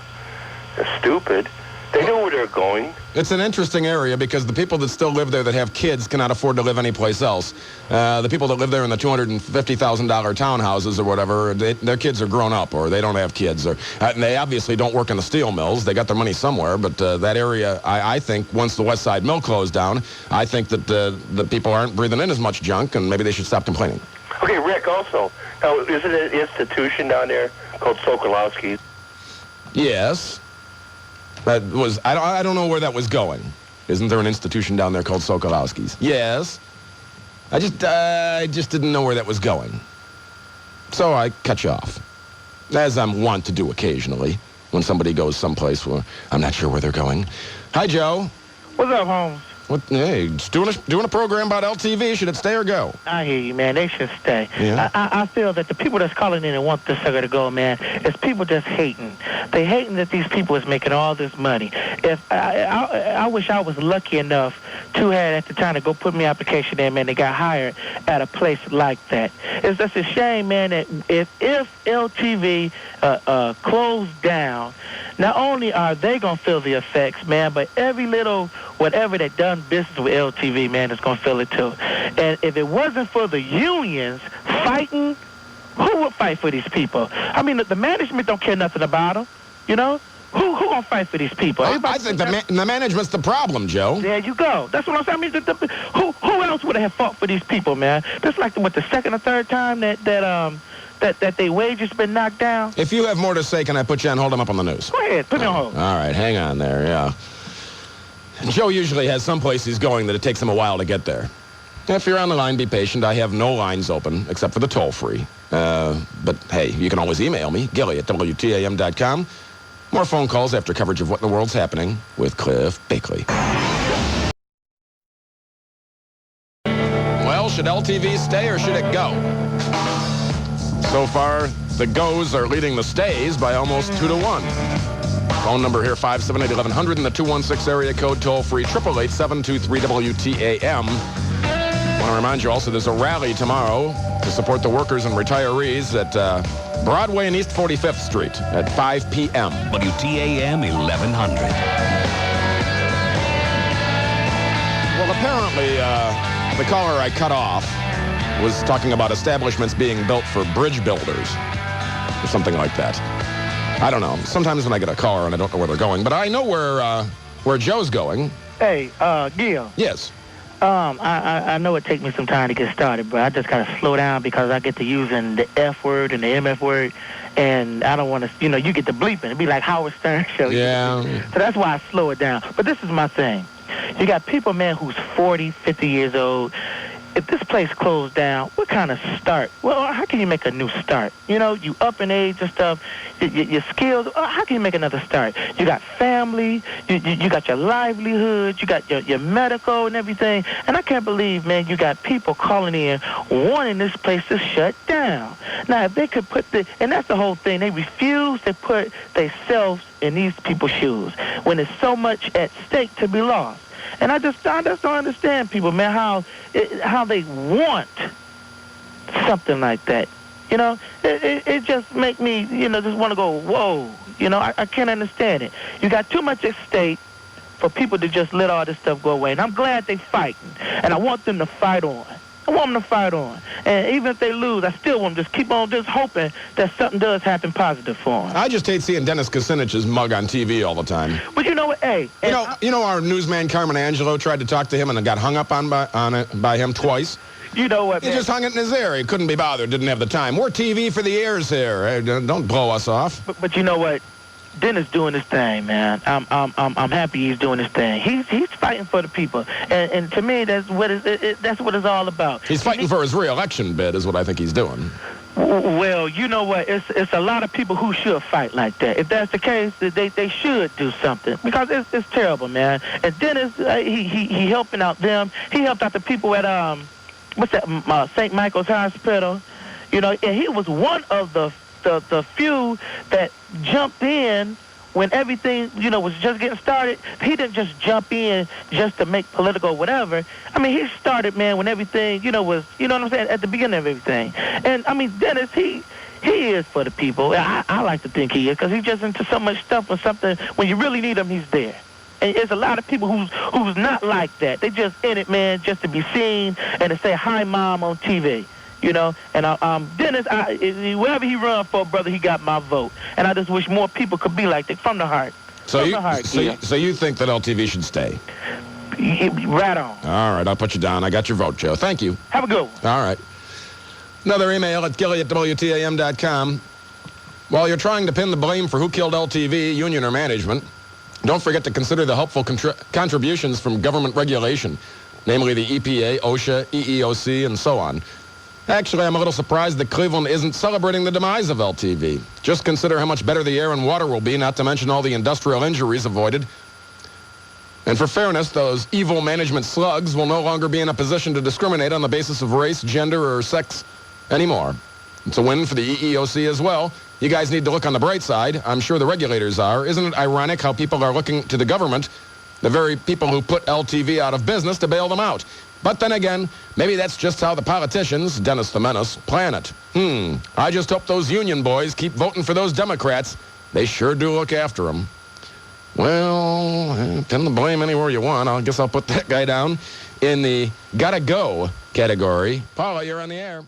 stupid. They know where they're going. It's an interesting area because the people that still live there that have kids cannot afford to live anyplace else. The people that live there in the $250,000 townhouses or whatever, their kids are grown up or they don't have kids. And they obviously don't work in the steel mills. They got their money somewhere. But that area, I think, once the West Side Mill closed down, I think that the people aren't breathing in as much junk, and maybe they should stop complaining. Okay, Rick, also, now, is it an institution down there called Sokolowski's? Yes. I don't know where that was going. Isn't there an institution down there called Sokolowski's? Yes. I just didn't know where that was going. So I cut you off. As I'm wont to do occasionally when somebody goes someplace where I'm not sure where they're going. Hi, Joe. What's up, Holmes? Hey, just doing a program about LTV. Should it stay or go? I hear you, man. They should stay. Yeah. I feel that the people that's calling in and want this sucker to go, man, is people just hating. They hating that these people is making all this money. If I wish I was lucky enough to have at the time to go put my application in, man, they got hired at a place like that. It's just a shame, man, that if LTV closed down, not only are they going to feel the effects, man, but every little whatever that done business with LTV, man, is going to feel it too. And if it wasn't for the unions fighting, who would fight for these people? I mean, the management don't care nothing about them, you know? Who going to fight for these people? I think the management's the problem, Joe. There you go. That's what I'm saying. I mean, who else would have fought for these people, man? This is like, the second or third time that their wages been knocked down? If you have more to say, can I put you on hold? I'm up on the news. Go ahead. Put me on hold. All right. Hang on there. Yeah. Joe usually has some place he's going that it takes him a while to get there. If you're on the line, be patient. I have no lines open except for the toll-free. But, hey, you can always email me, Gilly@WTAM.com. More phone calls after coverage of what in the world's happening with Cliff Bakley. Well, should LTV stay or should it go? So far, the goes are leading the stays by almost 2-1. Phone number here, 578-1100 in the 216 area code, toll-free, 888-723-WTAM. I want to remind you also there's a rally tomorrow to support the workers and retirees at Broadway and East 45th Street at 5 p.m. WTAM 1100. Well, apparently, the caller I cut off was talking about establishments being built for bridge builders or something like that. I don't know. Sometimes when I get a caller and I don't know where they're going, but I know where Joe's going. Hey, Gil. Yes. I know it takes me some time to get started, but I just gotta slow down because I get to using the F word and the MF word, and I don't want to, you get the bleeping. It'd be like Howard Stern show. Yeah. So that's why I slow it down. But this is my thing. You got people, man, who's 40, 50 years old. If this place closed down, what kind of start? Well, how can you make a new start? You up in age and stuff, your skills, how can you make another start? You got family, you got your livelihood, you got your medical and everything. And I can't believe, man, you got people calling in wanting this place to shut down. Now, if they could and that's the whole thing, they refuse to put themselves in these people's shoes when there's so much at stake to be lost. And I just don't understand people, man, how they want something like that. It just make me, just want to go, whoa. I can't understand it. You got too much at stake for people to just let all this stuff go away. And I'm glad they fighting. And I want them to fight on. I want them to fight on. And even if they lose, I still want them to just keep on just hoping that something does happen positive for them. I just hate seeing Dennis Kucinich's mug on TV all the time. But you know what? Hey. Our newsman Carmen Angelo tried to talk to him and got hung up on it by him twice. You know what, man? He just hung it in his ear. He couldn't be bothered. Didn't have the time. We're TV for the ears here. Hey, don't blow us off. But you know what? Dennis doing his thing, man. I'm happy he's doing his thing. He's fighting for the people, and to me that's what it's all about. He's fighting for his re-election bid, is what I think he's doing. Well, you know what? It's a lot of people who should fight like that. If that's the case, they should do something because it's terrible, man. And Dennis, he helping out them. He helped out the people at St. Michael's Hospital, and he was one of the few that jumped in when everything, was just getting started. He didn't just jump in just to make political whatever. I mean, he started, man, when everything, was, what I'm saying, at the beginning of everything. And, I mean, Dennis, he is for the people. I like to think he is because he's just into so much stuff or something. When you really need him, he's there. And there's a lot of people who's not like that. They just in it, man, just to be seen and to say, hi, Mom, on TV. And Dennis, wherever he run for, brother, he got my vote. And I just wish more people could be like that from the heart. So you think that LTV should stay? Right on. All right, I'll put you down. I got your vote, Joe. Thank you. Have a good one. All right. Another email at Gilly@WTAM.com. While you're trying to pin the blame for who killed LTV, union or management, don't forget to consider the helpful contributions from government regulation, namely the EPA, OSHA, EEOC, and so on. Actually, I'm a little surprised that Cleveland isn't celebrating the demise of LTV. Just consider how much better the air and water will be, not to mention all the industrial injuries avoided. And for fairness, those evil management slugs will no longer be in a position to discriminate on the basis of race, gender, or sex anymore. It's a win for the EEOC as well. You guys need to look on the bright side. I'm sure the regulators are. Isn't it ironic how people are looking to the government, the very people who put LTV out of business, to bail them out? But then again, maybe that's just how the politicians, Dennis the Menace, plan it. I just hope those union boys keep voting for those Democrats. They sure do look after them. Well, pin the blame anywhere you want. I guess I'll put that guy down in the gotta go category. Paula, you're on the air.